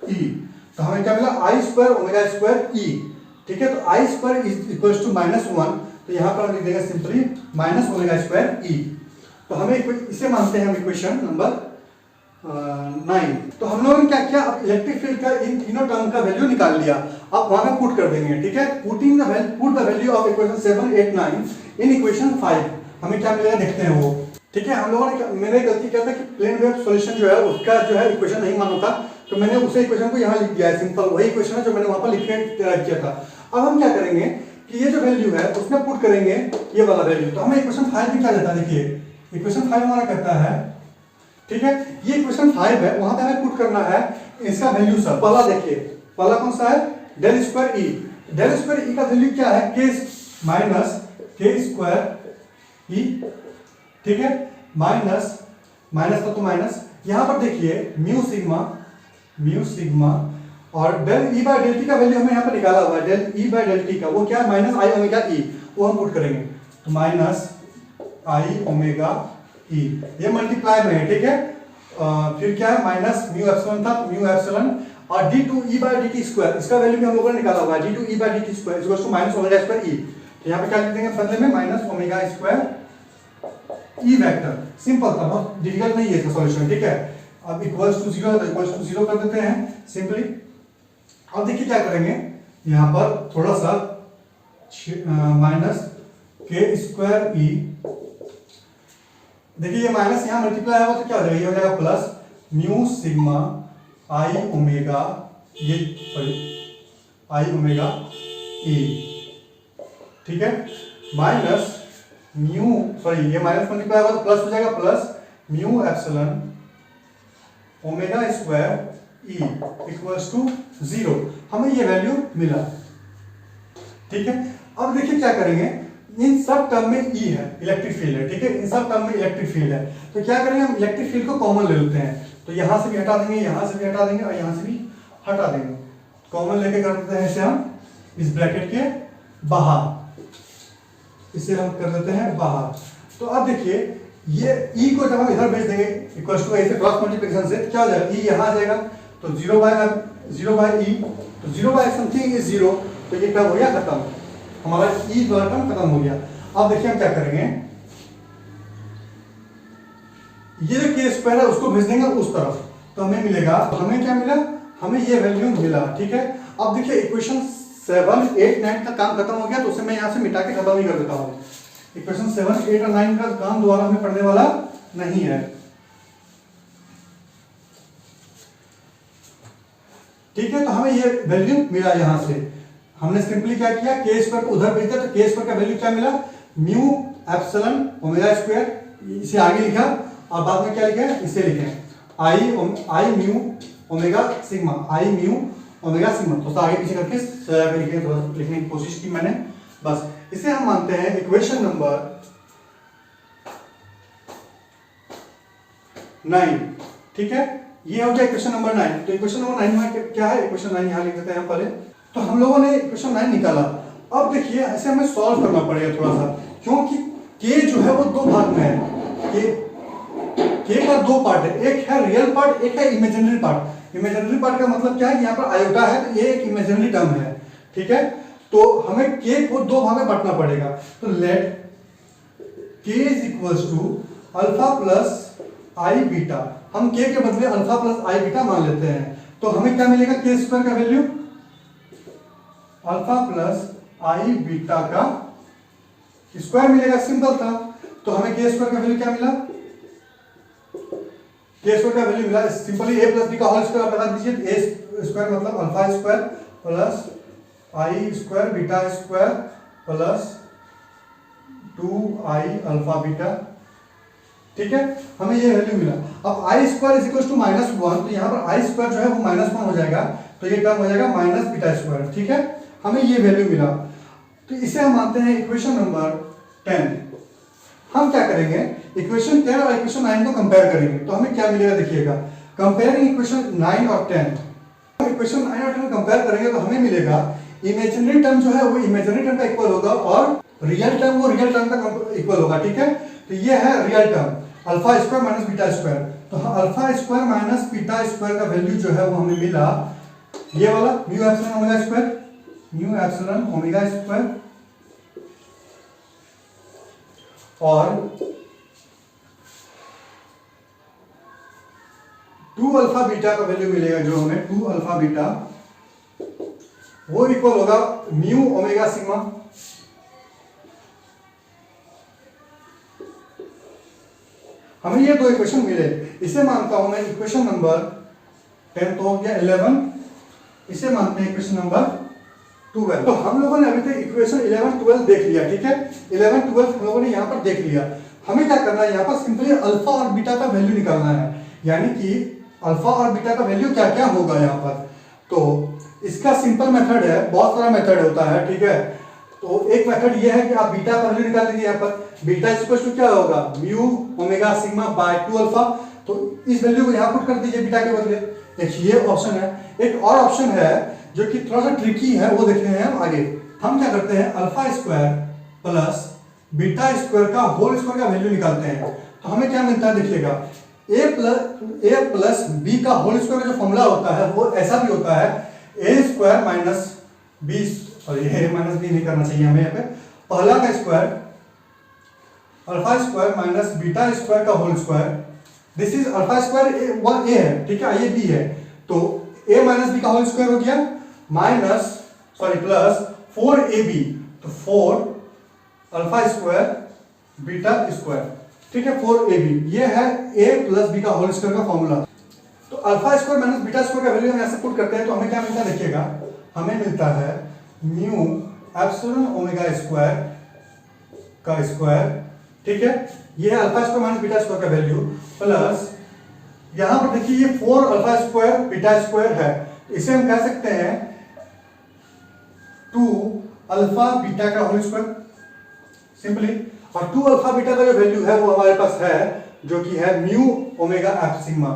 A: e, तो हमें क्या मिला आई स्क्वायर ओमेगा स्क्वायर ई, ठीक है। तो आई स्क्वायर इज इक्वल्स टू -1, तो यहाँ पर हम लिख देंगे simply minus omega square E. तो हमें इसे मानते हैं हम इक्वेशन नंबर 9। तो हम लोगों ने क्या किया, अब इलेक्ट्रिक फील्ड का इन तीनों टर्म का वैल्यू निकाल लिया, अब वहां पे पुट कर देंगे, ठीक है। Putting the value of equation 7, 8, 9 in equation 5, हमें क्या मिलेगा देखते हैं वो, ठीक है। हम लोगों ने मैंने गलती किया था कि प्लेन वेव सॉल्यूशन जो है उसका जो है इक्वेशन नहीं माना था, तो मैंने उसे इक्वेशन को यहाँ लिख दिया है, सिंपल वही इक्वेशन है जो मैंने वहां पर लिख के किया था। अब हम क्या करेंगे कि ये जो वैल्यू है उसमें पुट करेंगे ये वाला वैल्यू, तो हमें इक्वेशन 5 में क्या देता है, देखिए इक्वेशन 5 हमारा कहता है, ठीक है, ये इक्वेशन 5 है, वहां पे हमें पुट करना है इसका वैल्यू सब। पहला देखिए, पहला कौन सा है, डेल स्क्वायर ई, डेल स्क्वायर ई का वैल्यू क्या है, के माइनस के स्क्वायर ई, ठीक है, माइनस माइनस का तो माइनस, यहां पर देखिए म्यू सिग्मा और del E by del t का वैल्यू हमें यहाँ पर निकाला हुआ है, del E by del t का वो क्या है माइनस आई ओमेगा ई, वो हम पुट करेंगे, तो माइनस आई ओमेगा ई, ये मल्टीप्लाई में है, ठीक है। फिर क्या है माइनस म्यू एप्सिलॉन था, म्यू एप्सिलॉन और d2e बाय dt स्क्वायर, इसका वैल्यू भी हम लोगों ने निकाला हुआ है, d2e by dt square equals to minus omega square E. तो यहाँ पे क्या लिख देंगे बदले में minus omega square E vector, simple था, बहुत डिफिकल्ट नहीं है इसका सॉल्यूशन, ठीक है। अब इक्वल्स टू 0 कर देते हैं सिंपली। अब देखिए क्या करेंगे, यहाँ पर थोड़ा सा माइनस के स्क्वायर ई, देखिए ये माइनस यहाँ मल्टीप्लाई होगा तो क्या हो जाएगा, ये हो जाएगा plus mu sigma I omega, ये सॉरी आई ओमेगा ई, ठीक है, माइनस म्यू सॉरी ये माइनस मल्टीप्लाई होगा तो प्लस हो जाएगा, plus mu epsilon omega square E equals to 0, हमें ये वैल्यू मिला, ठीक है। अब देखिए क्या करेंगे, इन सब टर्म में ई है, इलेक्ट्रिक फील्ड है, ठीक है, इन सब टर्म में इलेक्ट्रिक फील्ड है, तो क्या करेंगे हम इलेक्ट्रिक फील्ड को कॉमन ले लेते हैं, तो यहां से भी हटा देंगे, यहां से भी हटा देंगे और यहां से भी हटा देंगे, कॉमन लेके कर देते हैं इसे हम इस ब्रैकेट के बाहर, इसे हम कर देते हैं बाहर। तो अब देखिए ये ई को जब हम इधर भेज देंगे इक्वल्स टू ऐसे क्रॉस मल्टीप्लिकेशन से क्या हो जाएगा, ई यहां आ जाएगा, तो 0 बाय ई, तो 0 बाय समथिंग इज 0, तो ये क्या हो गया खत्म, हमारा ई वाला टर्म खत्म हो गया। अब देखिए हम क्या करेंगे, ये जो के स्क्वायर है उसको भेज देंगे उस तरफ, तो हमें मिलेगा, हमें क्या मिला, हमें ये वैल्यू मिला, ठीक है। अब देखिए इक्वेशन 7, 8, 9 का काम खत्म हो गया, तो उसे मैं यहाँ से मिटा के खत्म ही कर देता हूँ। इक्वेशन 7, 8 और 9 का काम दोबारा हमें पढ़ने वाला नहीं है, ठीक है। तो हमें ये वैल्यू मिला, यहाँ से हमने सिंपली क्या किया, के स्क्वायर को उधर भेज दिया, तो के स्क्वायर का वैल्यू क्या मिला, म्यू एप्सिलॉन ओमेगा स्क्वायर, इसे आगे लिखा और बाद में क्या लिखे, इसे लिखे आई म्यू ओमेगा सिग्मा, आई म्यू ओमेगा सिग्मा, तो आगे पीछे करके लिखने की कोशिश की मैंने, बस इसे हम मानते हैं इक्वेशन नंबर 9, ठीक है। ये हो गया इक्वेशन नंबर 9। तो इक्वेशन नंबर 9 में क्या है, इक्वेशन 9 यहाँ लिख देते हैं हम पहले। तो हम लोगों ने इक्वेशन 9 निकाला। अब देखिए ऐसे हमें सॉल्व करना पड़ेगा थोड़ा सा, क्योंकि के जो है वो दो भाग में है, के का दो पार्ट है, एक है रियल पार्ट, एक है इमेजिनरी पार्ट। इमेजिनरी पार्ट का मतलब क्या है, यहाँ पर आयोटा है तो ये एक इमेजिनरी टर्म है, ठीक है। तो हमें के को दो भाग में बांटना पड़ेगा। तो let k is equals to alpha plus I beta. हम k के बदले अल्फा प्लस आई बीटा मान लेते हैं, तो हमें क्या मिलेगा, के स्क्वायर का value alpha plus I beta का स्क्वायर मिलेगा, सिंपल था। तो हमें के स्क्वायर का वैल्यू क्या मिला, के स्क्वायर का वैल्यू मिला सिंपली ए प्लस बी का होल स्क्वायर बता दीजिए। ए स्क्वायर मतलब alpha square plus I square beta square plus 2i alpha beta, ठीक है, हमें ये वैल्यू मिला। अब I square is equal to -1, तो यहाँ पर आई स्क्वायर जो है वो -1 हो जाएगा, तो ये टर्म हो जाएगा माइनस बीटा स्क्वायर, ठीक है, हमें ये वैल्यू मिला। तो इसे हम मानते हैं इक्वेशन नंबर 10। हम क्या करेंगे, इक्वेशन 10 और इक्वेशन 9 को कंपेयर करेंगे, तो हमें क्या मिलेगा देखिएगा, कंपेयरिंग इक्वेशन 9 और 10। इक्वेशन 9 और 10 कंपेयर करेंगे तो हमें मिलेगा इमेजिनरी टर्म जो है वो इमेजिनरी टर्म का इक्वल होगा और रियल टर्म वो रियल टर्म का इक्वल होगा, ठीक है। तो ये है real term alpha square minus beta square. तो alpha square minus beta square का वैल्यू जो है वो हमें मिला ये वाला mu epsilon omega square, mu epsilon omega square, और 2 अल्फा बीटा का वैल्यू मिलेगा जो हमें 2 अल्फा बीटा वो इक्वल होगा म्यू ओमेगा सिग्मा। हमें ये दो इक्वेशन मिले, इसे मानता हूं मैं इक्वेशन नंबर 10 तो हो गया 11, इसे मानते हैं इक्वेशन नंबर 12। तो हम लोगों ने अभी तक इक्वेशन 11 12 देख लिया, ठीक है, 11 12 हम लोगों ने यहाँ पर देख लिया। हमें क्या करना है, यहाँ पर सिंपली अल्फा और बीटा का वैल्यू निकालना है, यानी कि अल्फा और बीटा का वैल्यू क्या क्या होगा यहाँ पर। तो इसका सिंपल मेथड है, बहुत सारा मेथड होता है, ठीक है। तो एक मेथड ये है कि आप बीटा का वैल्यू निकाल लीजिए। यहाँ पर बीटा इक्वल टू क्या होगा, mu omega sigma bye 2 alpha, तो इस वैल्यू को यहाँ पुट कर दीजिए बीटा के बदले। एक ये ऑप्शन है, एक और ऑप्शन है जो कि थोड़ा सा ट्रिकी है, वो देख रहे हैं हम आगे। हम क्या करते हैं, alpha square plus beta square का होल स्क्वायर का वैल्यू निकालते हैं। तो हमें क्या मिलता है देखिएगा, ए प्लस बी का होल स्क्वायर का जो फॉर्मूला होता है वो ऐसा भी होता है, ए स्क्वायर माइनस बी, और ये माइनस बी नहीं करना चाहिए हमें यहाँ पे, पहला का square alpha square minus beta square का whole square, this is alpha square one A है, ठीक है, ये बी है, तो ए माइनस बी का होल स्क्वायर हो गया माइनस प्लस 4ab, तो 4 अल्फा स्क्वायर बीटा स्क्वायर, ठीक है, 4ab, ये है a प्लस बी का होल स्क्वायर का फॉर्मूला। तो alpha square minus beta square का वैल्यू हम ऐसे पुट करते हैं, तो हमें क्या मिलता है देखिएगा, हमें मिलता है म्यू एप्सिलॉन ओमेगा स्क्वायर का स्क्वायर, ठीक है, ये है alpha square minus beta square का वैल्यू, प्लस यहां पर देखिए ये 4 अल्फा स्क्वायर बीटा स्क्वायर है, इसे हम कह सकते हैं 2 अल्फा बीटा का होल स्क्वायर सिंपली, और 2 अल्फा बीटा का जो वैल्यू है वो हमारे पास है जो कि है mu omega F sigma,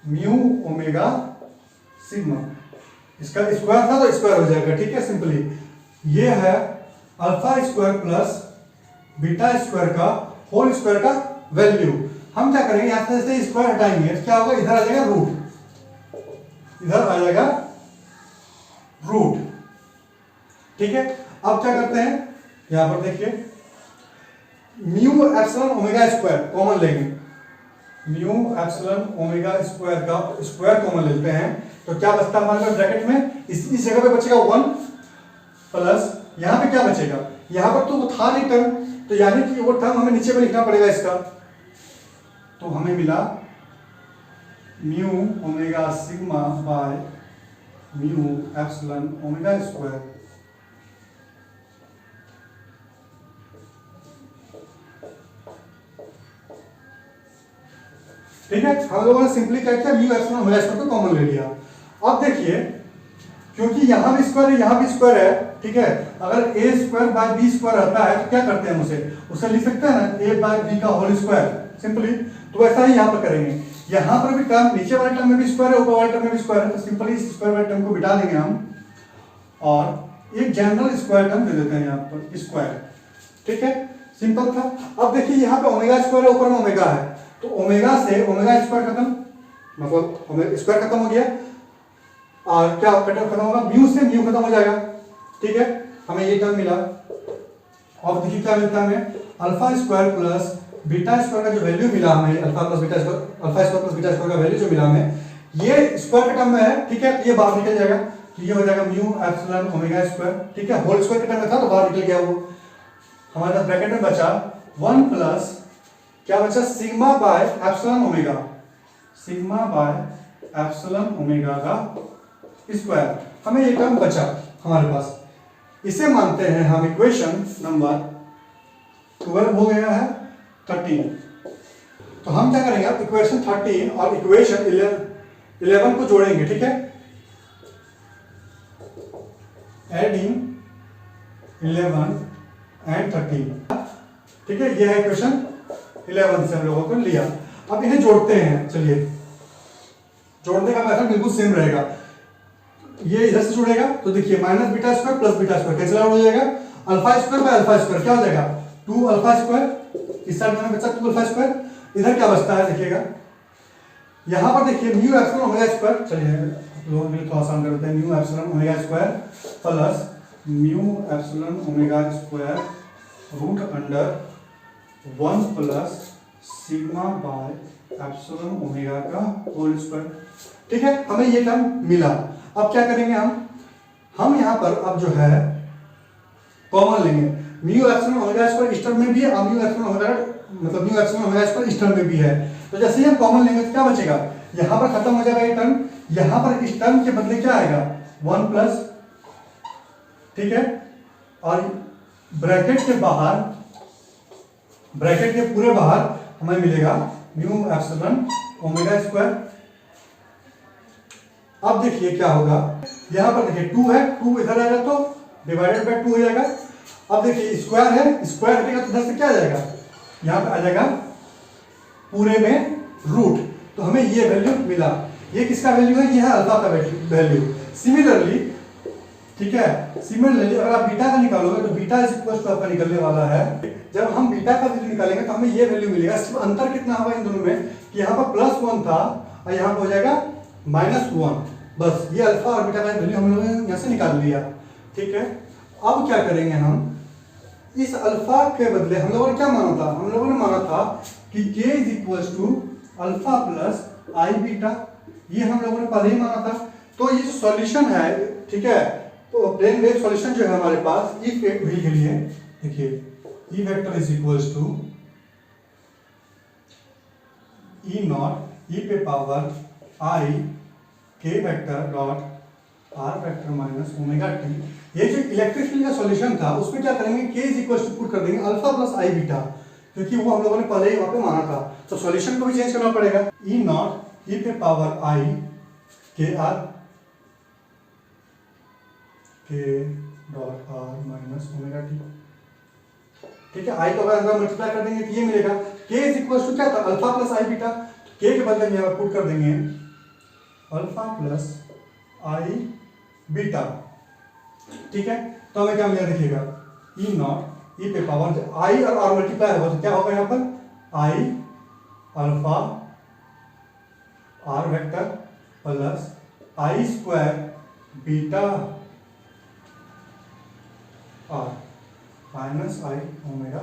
A: mu omega sigma, इसका स्क्वायर था तो स्क्वायर हो जाएगा, ठीक है, सिंपली ये है alpha square plus beta square का होल स्क्वायर का वैल्यू। हम क्या करेंगे, यहां से स्क्वायर हटाएंगे तो क्या होगा, इधर आ जाएगा रूट, इधर आ जाएगा रूट, ठीक है। अब क्या करते हैं, यहां पर देखिए mu epsilon omega square common लेंगे, म्यू एप्सिलॉन ओमेगा स्क्वायर का स्क्वायर कॉमन लेते हैं, तो क्या बचता है हमारे पास ब्रैकेट में, इस जगह पे बचेगा 1 प्लस यहां पे क्या बचेगा, यहां पर तो वो था नहीं टर्म, तो यानी कि वो टर्म हमें नीचे में लिखना पड़ेगा इसका, तो हमें मिला mu omega sigma by mu epsilon omega square, ठीक है। हम लोगों ने सिंपली क्या किया, म्यू एप्सिलॉन ओमेगा स्क्वायर को कॉमन ले लिया। अब देखिए क्योंकि यहां भी स्क्वायर है यहां भी स्क्वायर है, ठीक है, अगर ए स्क्वायर बाय बी स्क्वायर रहता है तो क्या करते हैं हम उसे लिख सकते हैं ना, ए बाय बी का होल स्क्वायर सिंपली, तो वैसा ही यहां पर करेंगे, यहां पर भी टर्म नीचे वाले टर्म में भी स्क्वायर है ऊपर वाले टर्म में भी स्क्वायर है, तो सिंपली इस स्क्वायर वाले टर्म को बिठा देंगे हम और एक जनरल स्क्वायर टर्म दे देते हैं यहां पर स्क्वायर, ठीक है, सिंपल था। अब देखिए यहां पे ओमेगा स्क्वायर है, ऊपर में ओमेगा है, तो ओमेगा से ओमेगा स्क्वायर खत्म, मतलब स्क्वायर खत्म हो गया, और क्या खत्म होगा, म्यू से म्यू खत्म हो जाएगा, ठीक है, हमें ये टर्म मिला, अब देखिए क्या मिलता है हमें, alpha square plus beta square का जो वैल्यू मिला हमें, alpha plus beta square, alpha square plus beta square का वैल्यू जो मिला हमें, ये स्क्वायर के टर्म में है, ठीक है, ये बाहर निकल जाएगा, तो ये हो जाएगा म्यू एप्सिलॉन ओमेगा स्क्वायर, ठीक है, होल स्क्वायर के टर्म में था तो बाहर निकल गया वो। हमारे पास ब्रैकेट में बचा 1 प्लस क्या बचा, sigma by epsilon omega, sigma by epsilon omega का स्क्वायर, हमें ये टर्म बचा हमारे पास। इसे मानते हैं हम इक्वेशन नंबर 12 हो गया है 13। तो हम क्या करेंगे, अब इक्वेशन 13 और इक्वेशन 11 को जोड़ेंगे, ठीक है, एडिंग 11 एंड 13, ठीक है, ये है इक्वेशन 11 से हम लोगों को लिया। अब इन्हें जोड़ते हैं, चलिए जोड़ने का मेथड बिल्कुल सेम रहेगा। ये इधर से जुड़ेगा तो देखिए minus beta square plus beta square cancel out हो जाएगा, alpha square by alpha square क्या हो जाएगा 2 अल्फा स्क्वायर, इस साइड में बचा 2 अल्फा स्क्वायर, इधर क्या बचता है देखिएगा, यहां पर देखिए म्यू एप्सिलॉन ओमेगा स्क्वायर, चलिए लोग मिल थोड़ा आसान कर देते हैं, mu epsilon omega square plus mu epsilon omega square root under 1 plus sigma by epsilon omega का होल स्क्वायर, ठीक है, हमें ये टर्म मिला। अब क्या करेंगे हम यहाँ पर अब जो है कॉमन लेंगे, म्यू एप्सिलॉन ओमेगा स्क्वायर इस टर्म में भी है और म्यू एप्सिलॉन ओमेगा मतलब म्यू एप्सिलॉन ओमेगा स्क्वायर इस टर्म में भी है, तो जैसे ही हम कॉमन लेंगे तो क्या बचेगा, यहाँ पर खत्म हो जाएगा ये टर्म, यहाँ पर इस टर्म के बदले क्या आएगा 1 प्लस, ठीक है, और ब्रैकेट के बाहर, ब्रैकेट के पूरे बाहर हमें मिलेगा म्यू एप्सिलॉन ओमेगा स्क्वायर। अब देखिए क्या होगा, यहां पर देखिए 2 है, 2 इधर आएगा तो डिवाइडेड बाय 2 हो जाएगा। अब देखिए स्क्वायर है, स्क्वायर हटेगा तो इधर से क्या आ जाएगा, यहां पे आ जाएगा पूरे में रूट, तो हमें ये वैल्यू मिला। ये किसका वैल्यू है, ये है अल्फा का वैल्यू। सिमिलरली, ठीक है, सिमिलरली अगर आप बीटा का निकालोगे तो बीटा इज इक्वल टू आपका निकलने वाला है, जब हम बीटा का वैल्यू निकालेंगे तो हमें ये वैल्यू मिलेगा। सिर्फ अंतर कितना होगा इन दोनों में कि यहाँ पर +1 था और यहाँ पर हो जाएगा -1, बस ये अल्फा और बीटा का वैल्यू हम लोगों ने यहाँ से निकाल लिया, ठीक है। अब क्या करेंगे, हम इस अल्फा के बदले हम लोगों ने क्या माना था, हम लोगों ने माना था कि k is equal to alpha plus I beta, ये हम लोगों ने पहले ही माना था। तो ये जो सॉल्यूशन है, ठीक है, तो प्लेन वेव सॉल्यूशन जो है हमारे पास ई व्हील के लिए, देखिए E vector is equals to E naught E पे power I K vector dot R vector minus omega T. ये जो इलेक्ट्रिक फील्ड का सॉल्यूशन था उसमें क्या करेंगे, के इज इक्वल्स टू पुट कर देंगे अल्फा प्लस आई बीटा, क्योंकि वो हम लोगों ने पहले ही वहां पे माना था, तो सॉल्यूशन को भी चेंज करना पड़ेगा। ई नॉट ई पे पावर आई के आर के dot are minus omega t, ठीक है। आई को अगर अंदर मल्टीप्लाई कर देंगे तो ये मिलेगा, के इज इक्वल्स टू क्या था अल्फा प्लस आई बीटा, के के बदले में यहाँ पुट कर देंगे अल्फा प्लस आई बीटा, ठीक है। तो हमें क्या मिलेगा देखिएगा, ई नॉट ई पे पावर आई और आर मल्टीप्लाई होगा तो क्या होगा यहाँ पर I alpha r vector plus I square beta r minus I omega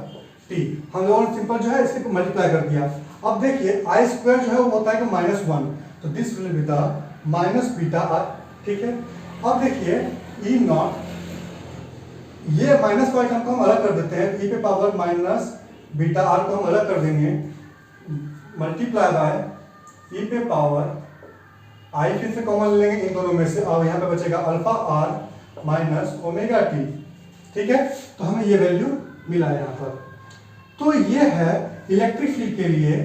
A: t. हम लोगों ने सिंपल जो है इसके मल्टीप्लाई कर दिया। अब देखिए आई स्क्वायर जो है वो होता है कि -1, तो this will be the minus beta r, ठीक है। अब देखिए ई नॉट, ये माइनस का आइटम को हम अलग कर देते हैं, ई पे पावर माइनस बीटा आर को हम अलग कर देंगे, मल्टीप्लाई बाय ई पे पावर आई फिर से कॉमन लेंगे इन दोनों में से, और यहाँ पे बचेगा alpha r minus omega t, ठीक है। तो हमें ये वैल्यू मिला यहाँ पर। तो ये है इलेक्ट्रिक फील्ड के लिए।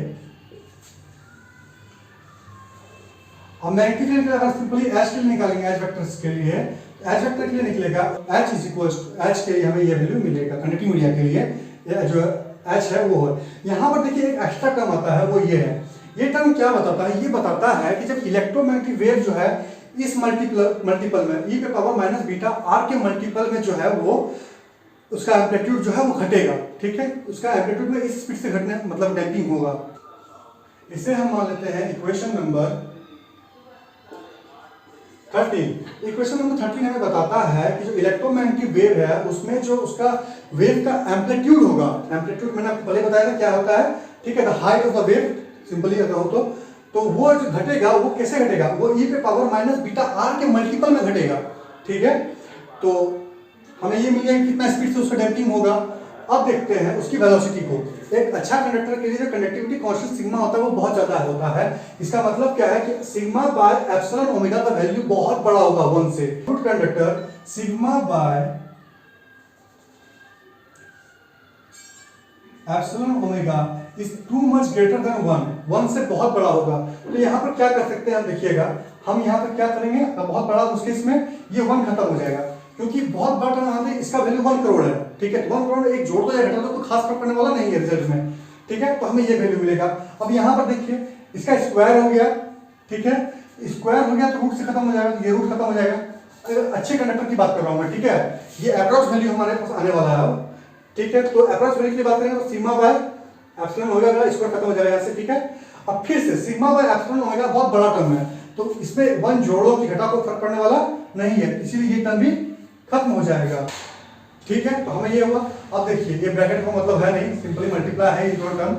A: अब मैग्नेटिक फील्ड अगर सिंपली एच के लिए निकालेंगे, एच वेक्टर्स के लिए, एच वेक्टर के लिए निकलेगा H is equals to, H के लिए हमें ये वैल्यू मिलेगा कंडक्टिंग मीडिया के लिए, जो एच है वो है। यहाँ पर देखिए एक एक्स्ट्रा टर्म आता है, वो ये है। ये टर्म क्या बताता है, ये बताता है कि जब इलेक्ट्रोमैग्नेटिक वेव जो है इस मल्टीपल में ई पे पावर माइनस बीटा आर के मल्टीपल में जो है वो उसका एम्पलीट्यूड जो है वो घटेगा, ठीक है। उसका एम्पलीट्यूड में इस स्पीड से घटने मतलब डैम्पिंग होगा। इसे हम मान लेते हैं इक्वेशन नंबर 13 इक्वेशन नंबर 13 हमें बताता है कि जो इलेक्ट्रोमैग्नेटिक वेव है उसमें जो उसका वेव का एम्पलीट्यूड होगा, एम्पलीट्यूड मैंने आपको पहले बताया था क्या होता है, ठीक है, the height of the wave simply अगर हो तो वो जो घटेगा वो कैसे घटेगा, वो e पे पावर माइनस बीटा आर के मल्टीपल में घटेगा, ठीक है। तो हमें ये मिल गया कितना स्पीड से उसका डैम्पिंग होगा। अब देखते हैं उसकी वेलोसिटी को। एक अच्छा कंडक्टर के लिए जो कंडक्टिविटी कांस्टेंट सिग्मा होता है वो बहुत ज्यादा होता है। इसका मतलब क्या है कि सिग्मा बाय एप्सिलॉन ओमेगा का वैल्यू बहुत बड़ा होगा 1 से। Good conductor sigma by epsilon omega is too much greater than 1 से बहुत बड़ा होगा। तो यहाँ पर क्या कर सकते हैं हम, देखिएगा हम यहाँ पर क्या करेंगे, बहुत बड़ा उसके इसमें ये 1 खत्म हो जाएगा क्योंकि बहुत बड़ा टर्म यहाँ पे इसका वैल्यू 1 करोड़ है, ठीक है। 1 करोड़ एक जोड़ दो या घटा दो तो खास फर्क पड़ने वाला नहीं है रिजल्ट में, ठीक है। तो हमें ये वैल्यू मिलेगा। अब यहाँ पर देखिए इसका स्क्वायर हो गया, ठीक है, स्क्वायर हो गया तो रूट से खत्म हो जाएगा, ये रूट खत्म हो जाएगा। अच्छे कंडक्टर की बात कर रहा हूँ मैं, ठीक है। ये अप्रॉक्स वैल्यू हमारे पास आने वाला है, ठीक है। तो अप्रॉक्स वैल्यू की बात करेंगे तो सिग्मा बाय एप्सिलॉन ओमेगा का स्क्वायर खत्म हो जाएगा यहाँ से, ठीक है। अब फिर से सिग्मा बाय एप्सिलॉन ओमेगा बहुत बड़ा टर्म है तो इसमें 1 जोड़ो कि घटा को फर्क पड़ने वाला नहीं है, इसीलिए ये टर्म भी खत्म हो जाएगा, ठीक है। तो हमें ये हुआ। अब देखिए ये ब्रैकेट का मतलब है नहीं, सिंपली मल्टीप्लाई है ये दोनों टर्म,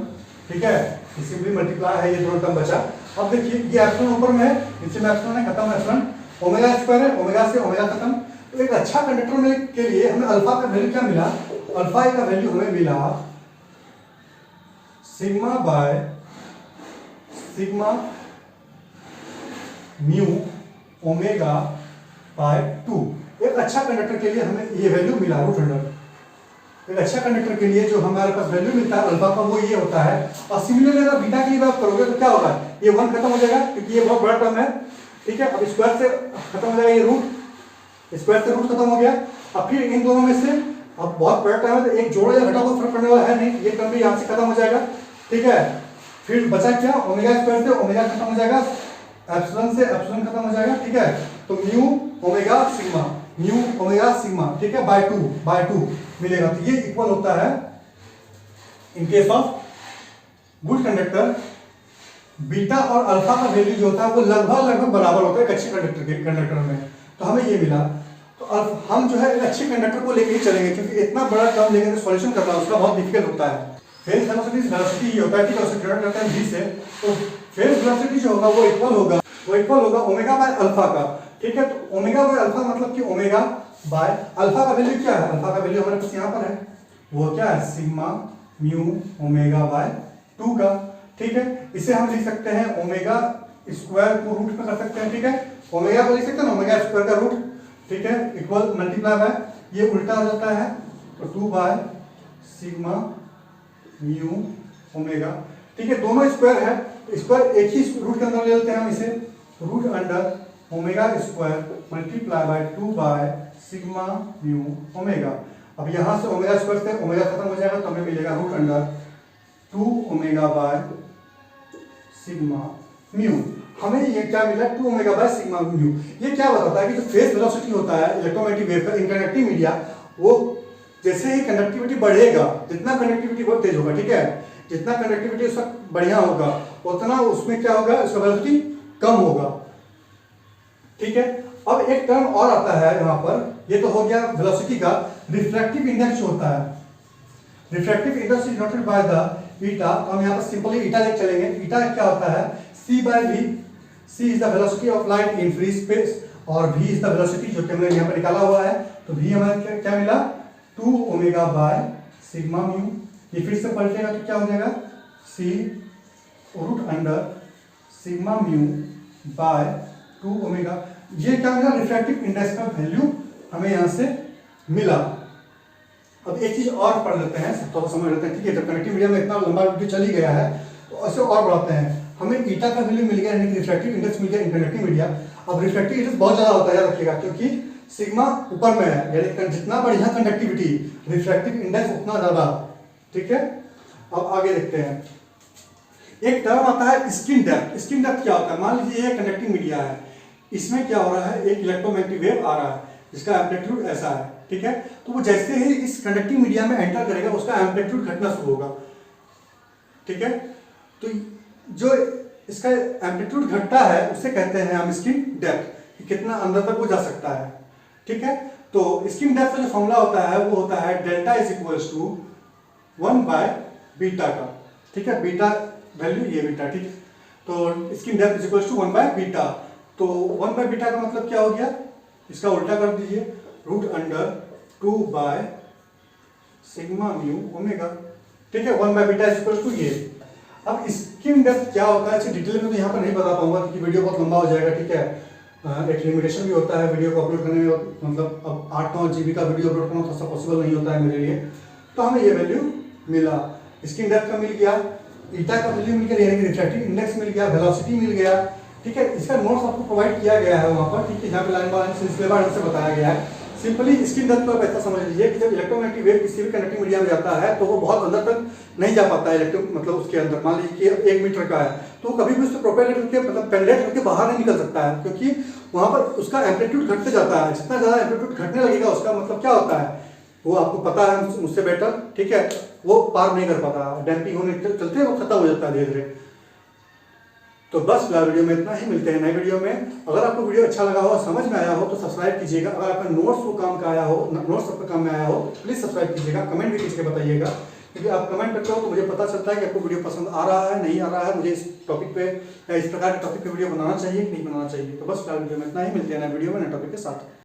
A: ठीक है, सिंपली मल्टीप्लाई है ये दोनों टर्म बचा। अब देखिए ये एप्सिलॉन ऊपर में है, नीचे में एप्सिलॉन है, खत्म एप्सिलॉन, ओमेगा स्क्वायर है, ओमेगा से ओमेगा खत्म। तो एक अच्छा कंडक्टर के लिए हमें अल्फा का वैल्यू क्या मिला, अल्फा का वैल्यू हमें मिला sigma bye sigma mu omega by 2। एक अच्छा कंडक्टर के लिए हमें ये वैल्यू मिला रूट अंडर। एक अच्छा कंडक्टर के लिए जो हमारे पास वैल्यू मिलता है अल्फा का वो ये होता है। और सिमिलरली अगर बीटा की बात करोगे तो क्या होगा, ये 1 खत्म हो जाएगा क्योंकि ये बहुत बड़ा टर्म है, ठीक है। अब स्क्वायर से खत्म हो जाएगा ये रूट, स्क्वायर से रूट खत्म हो गया। अब फिर इन दोनों में से अब बहुत बड़ा टर्म है तो एक जोड़ो या घटाओ फर्क पड़ने वाला है नहीं, ये टर्म भी यहाँ से खत्म हो जाएगा, ठीक है। फिर बचा क्या, ओमेगा स्क्वायर से ओमेगा खत्म हो जाएगा, एप्सिलॉन से एप्सिलॉन खत्म हो जाएगा, ठीक है। तो म्यू ओमेगा सिग्मा, ठीक है, बाय 2 मिलेगा। तो ये इक्वल होता है in case of good conductor beta और अल्फा का वैल्यू जो होता है वो लगभग बराबर होता है एक अच्छे कंडक्टर में। तो हमें ये मिला। तो अब हम जो है एक अच्छे कंडक्टर को लेकर ही चलेंगे क्योंकि इतना बड़ा टर्म लेकर सॉल्यूशन करना उसका बहुत डिफिकल्ट होता है। फेज वेलोसिटी ये होता है, ठीक है, उसे डिवाइड करते हैं v से। तो फेज वेलोसिटी जो होगा वो इक्वल होगा ओमेगा बाय अल्फा का, ठीक है। तो ओमेगा बाय अल्फा मतलब कि ओमेगा बाय अल्फा का वैल्यू क्या है, अल्फा का वैल्यू हमारे पास यहाँ पर है, वो क्या है सिग्मा म्यू ओमेगा बाय 2 का, ठीक है। इसे हम लिख सकते हैं ओमेगा स्क्वायर को रूट में कर सकते हैं, ठीक है। ओमेगा को लिख सकते हैं ना ओमेगा स्क्वायर का रूट, ठीक है, इक्वल मल्टीप्लाई बाय ये उल्टा हो जाता है तो 2 बाय सिग्मा म्यू ओमेगा, ठीक है। दोनों स्क्वायर है तो स्क्वायर एक ही रूट के अंदर ले लेते हैं हम इसे, root under omega square multiply by 2 by sigma mu omega. अब यहाँ से ओमेगा स्क्वायर से ओमेगा खत्म हो जाएगा तो हमें मिलेगा root under 2 omega by sigma mu. हमें ये क्या मिला 2 ओमेगा बाय सिग्मा म्यू। ये क्या बताता है कि जो फेज वेलोसिटी होता है इलेक्ट्रोमैग्नेटिक वेव का इन कंडक्टिंग मीडिया, वो जैसे ही कंडक्टिविटी बढ़ेगा, जितना कंडक्टिविटी बहुत तेज होगा, ठीक है, जितना कंडक्टिविटी उसका बढ़िया होगा उतना उसमें क्या होगा, उसका वेलोसिटी कम होगा, ठीक है। अब एक टर्म और आता है यहाँ पर, ये तो हो गया वेलोसिटी का। रिफ्रैक्टिव इंडेक्स जो होता है, refractive index is noted by the eta. तो हम यहाँ पर सिंपली ईटा लेके चलेंगे। ईटा क्या होता है, c by v। c is the velocity of light in free space और v इज द वेलोसिटी जो कि हमने यहाँ पर निकाला हुआ है। तो v हमें क्या मिला 2 ओमेगा बाय सिग्मा म्यू। ये फिर से पलटेगा तो क्या हो जाएगा c root under sigma mu by 2 omega. ये क्या मिला, रिफ्रैक्टिव इंडेक्स का वैल्यू हमें यहाँ से मिला। अब एक चीज और पढ़ लेते हैं, थोड़ा समझ लेते हैं, ठीक है। जब कनेक्टिव मीडिया में इतना लंबा वीडियो चली गया है तो ऐसे और बढ़ाते हैं। हमें ईटा का वैल्यू मिल गया, यानी कि रिफ्रैक्टिव इंडेक्स मिल गया इन कनेक्टिव मीडिया। अब रिफ्रैक्टिव इंडेक्स बहुत ज्यादा होता है, याद रखिएगा, क्योंकि सिग्मा ऊपर में है, यानी जितना बढ़िया कंडक्टिविटी रिफ्रैक्टिव इंडेक्स उतना ज्यादा, ठीक है। अब आगे देखते हैं। एक टर्म आता है स्किन डेप्थ। स्किन डेप्थ क्या होता है, मान लीजिए ये कंडक्टिंग मीडिया है, इसमें क्या हो रहा है, एक इलेक्ट्रोमैग्नेटिक वेव आ रहा है जिसका एम्पलीट्यूड ऐसा है, ठीक है। तो वो जैसे ही इस कंडक्टिंग मीडिया में एंटर करेगा उसका एम्पलीट्यूड घटना शुरू होगा, ठीक है। तो जो इसका एम्पलीट्यूड घटता है उसे कहते हैं हम स्किन डेप्थ। कि कितना अंदर तक वो जा सकता है। ठीक है, तो स्किन डेप्थ का जो फॉर्मूला होता है वो होता है डेल्टा इज इक्वल्स टू 1/बीटा का। ठीक है, बीटा वैल्यू ये बीटा। ठीक है, तो skin depth is equals to 1/बीटा। तो 1/बीटा का मतलब क्या हो गया, इसका उल्टा कर दीजिए, √2/सिग्मा म्यू ओमेगा। ठीक है, 1/बीटा इज इक्वल्स टू ये। अब स्किन डेप्थ क्या होता है इसे डिटेल में तो यहाँ पर नहीं बता पाऊंगा क्योंकि वीडियो बहुत लंबा हो जाएगा। ठीक है, एक लिमिटेशन भी होता है वीडियो को अपलोड करने में, मतलब अब 8-9 GB का वीडियो अपलोड करना थोड़ा सा पॉसिबल नहीं होता है मेरे लिए। तो हमें ये वैल्यू मिला, स्किन डेप्थ का मिल गया, ईटा का वैल्यू मिल गया, यानी कि रिफ्रैक्टिव इंडेक्स मिल गया, वेलोसिटी मिल गया। ठीक है, इसका नोट्स आपको प्रोवाइड किया गया है वहाँ पर। ठीक है, जहाँ पे लाइन बाय लाइन सिलसिलेवार से बताया गया है। सिंपली स्किन डेप्थ को आप ऐसा समझ लीजिए कि जब इलेक्ट्रोमैग्नेटिक वेव किसी भी कंडक्टिंग मीडिया में जाता है तो वो बहुत अंदर तक नहीं जा पाता है। मतलब उसके अंदर मान लीजिए कि 1 मीटर का है तो कभी भी उससे प्रोपेलेट करके मतलब पेनिट्रेट करके बाहर नहीं निकल सकता है, क्योंकि वहाँ पर उसका एम्पलीट्यूड घटते जाता है। जितना ज़्यादा एम्पलीट्यूड घटने लगेगा उसका मतलब क्या होता है वो आपको पता है मुझसे बेटर। ठीक है, वो पार नहीं कर पाता, डैम्पिंग होने चलते वो खत्म हो जाता है धीरे धीरे। तो बस फिलहाल वीडियो में इतना ही, मिलते हैं नए वीडियो में। अगर आपको वीडियो अच्छा लगा हो, समझ में आया हो तो सब्सक्राइब कीजिएगा। अगर आपका नोट्स को काम का आया हो, नोट्स आपका काम में आया हो प्लीज़ सब्सक्राइब कीजिएगा। कमेंट भी कीजिए बताइएगा, क्योंकि आप कमेंट करते हो तो मुझे पता चलता है कि आपको वीडियो पसंद आ रहा है नहीं आ रहा है, मुझे इस टॉपिक पे या इस प्रकार के टॉपिक पे वीडियो बनाना चाहिए कि नहीं बनाना चाहिए। तो बस फिलहाल वीडियो में इतना ही, मिलते हैं नए वीडियो में नए टॉपिक के साथ।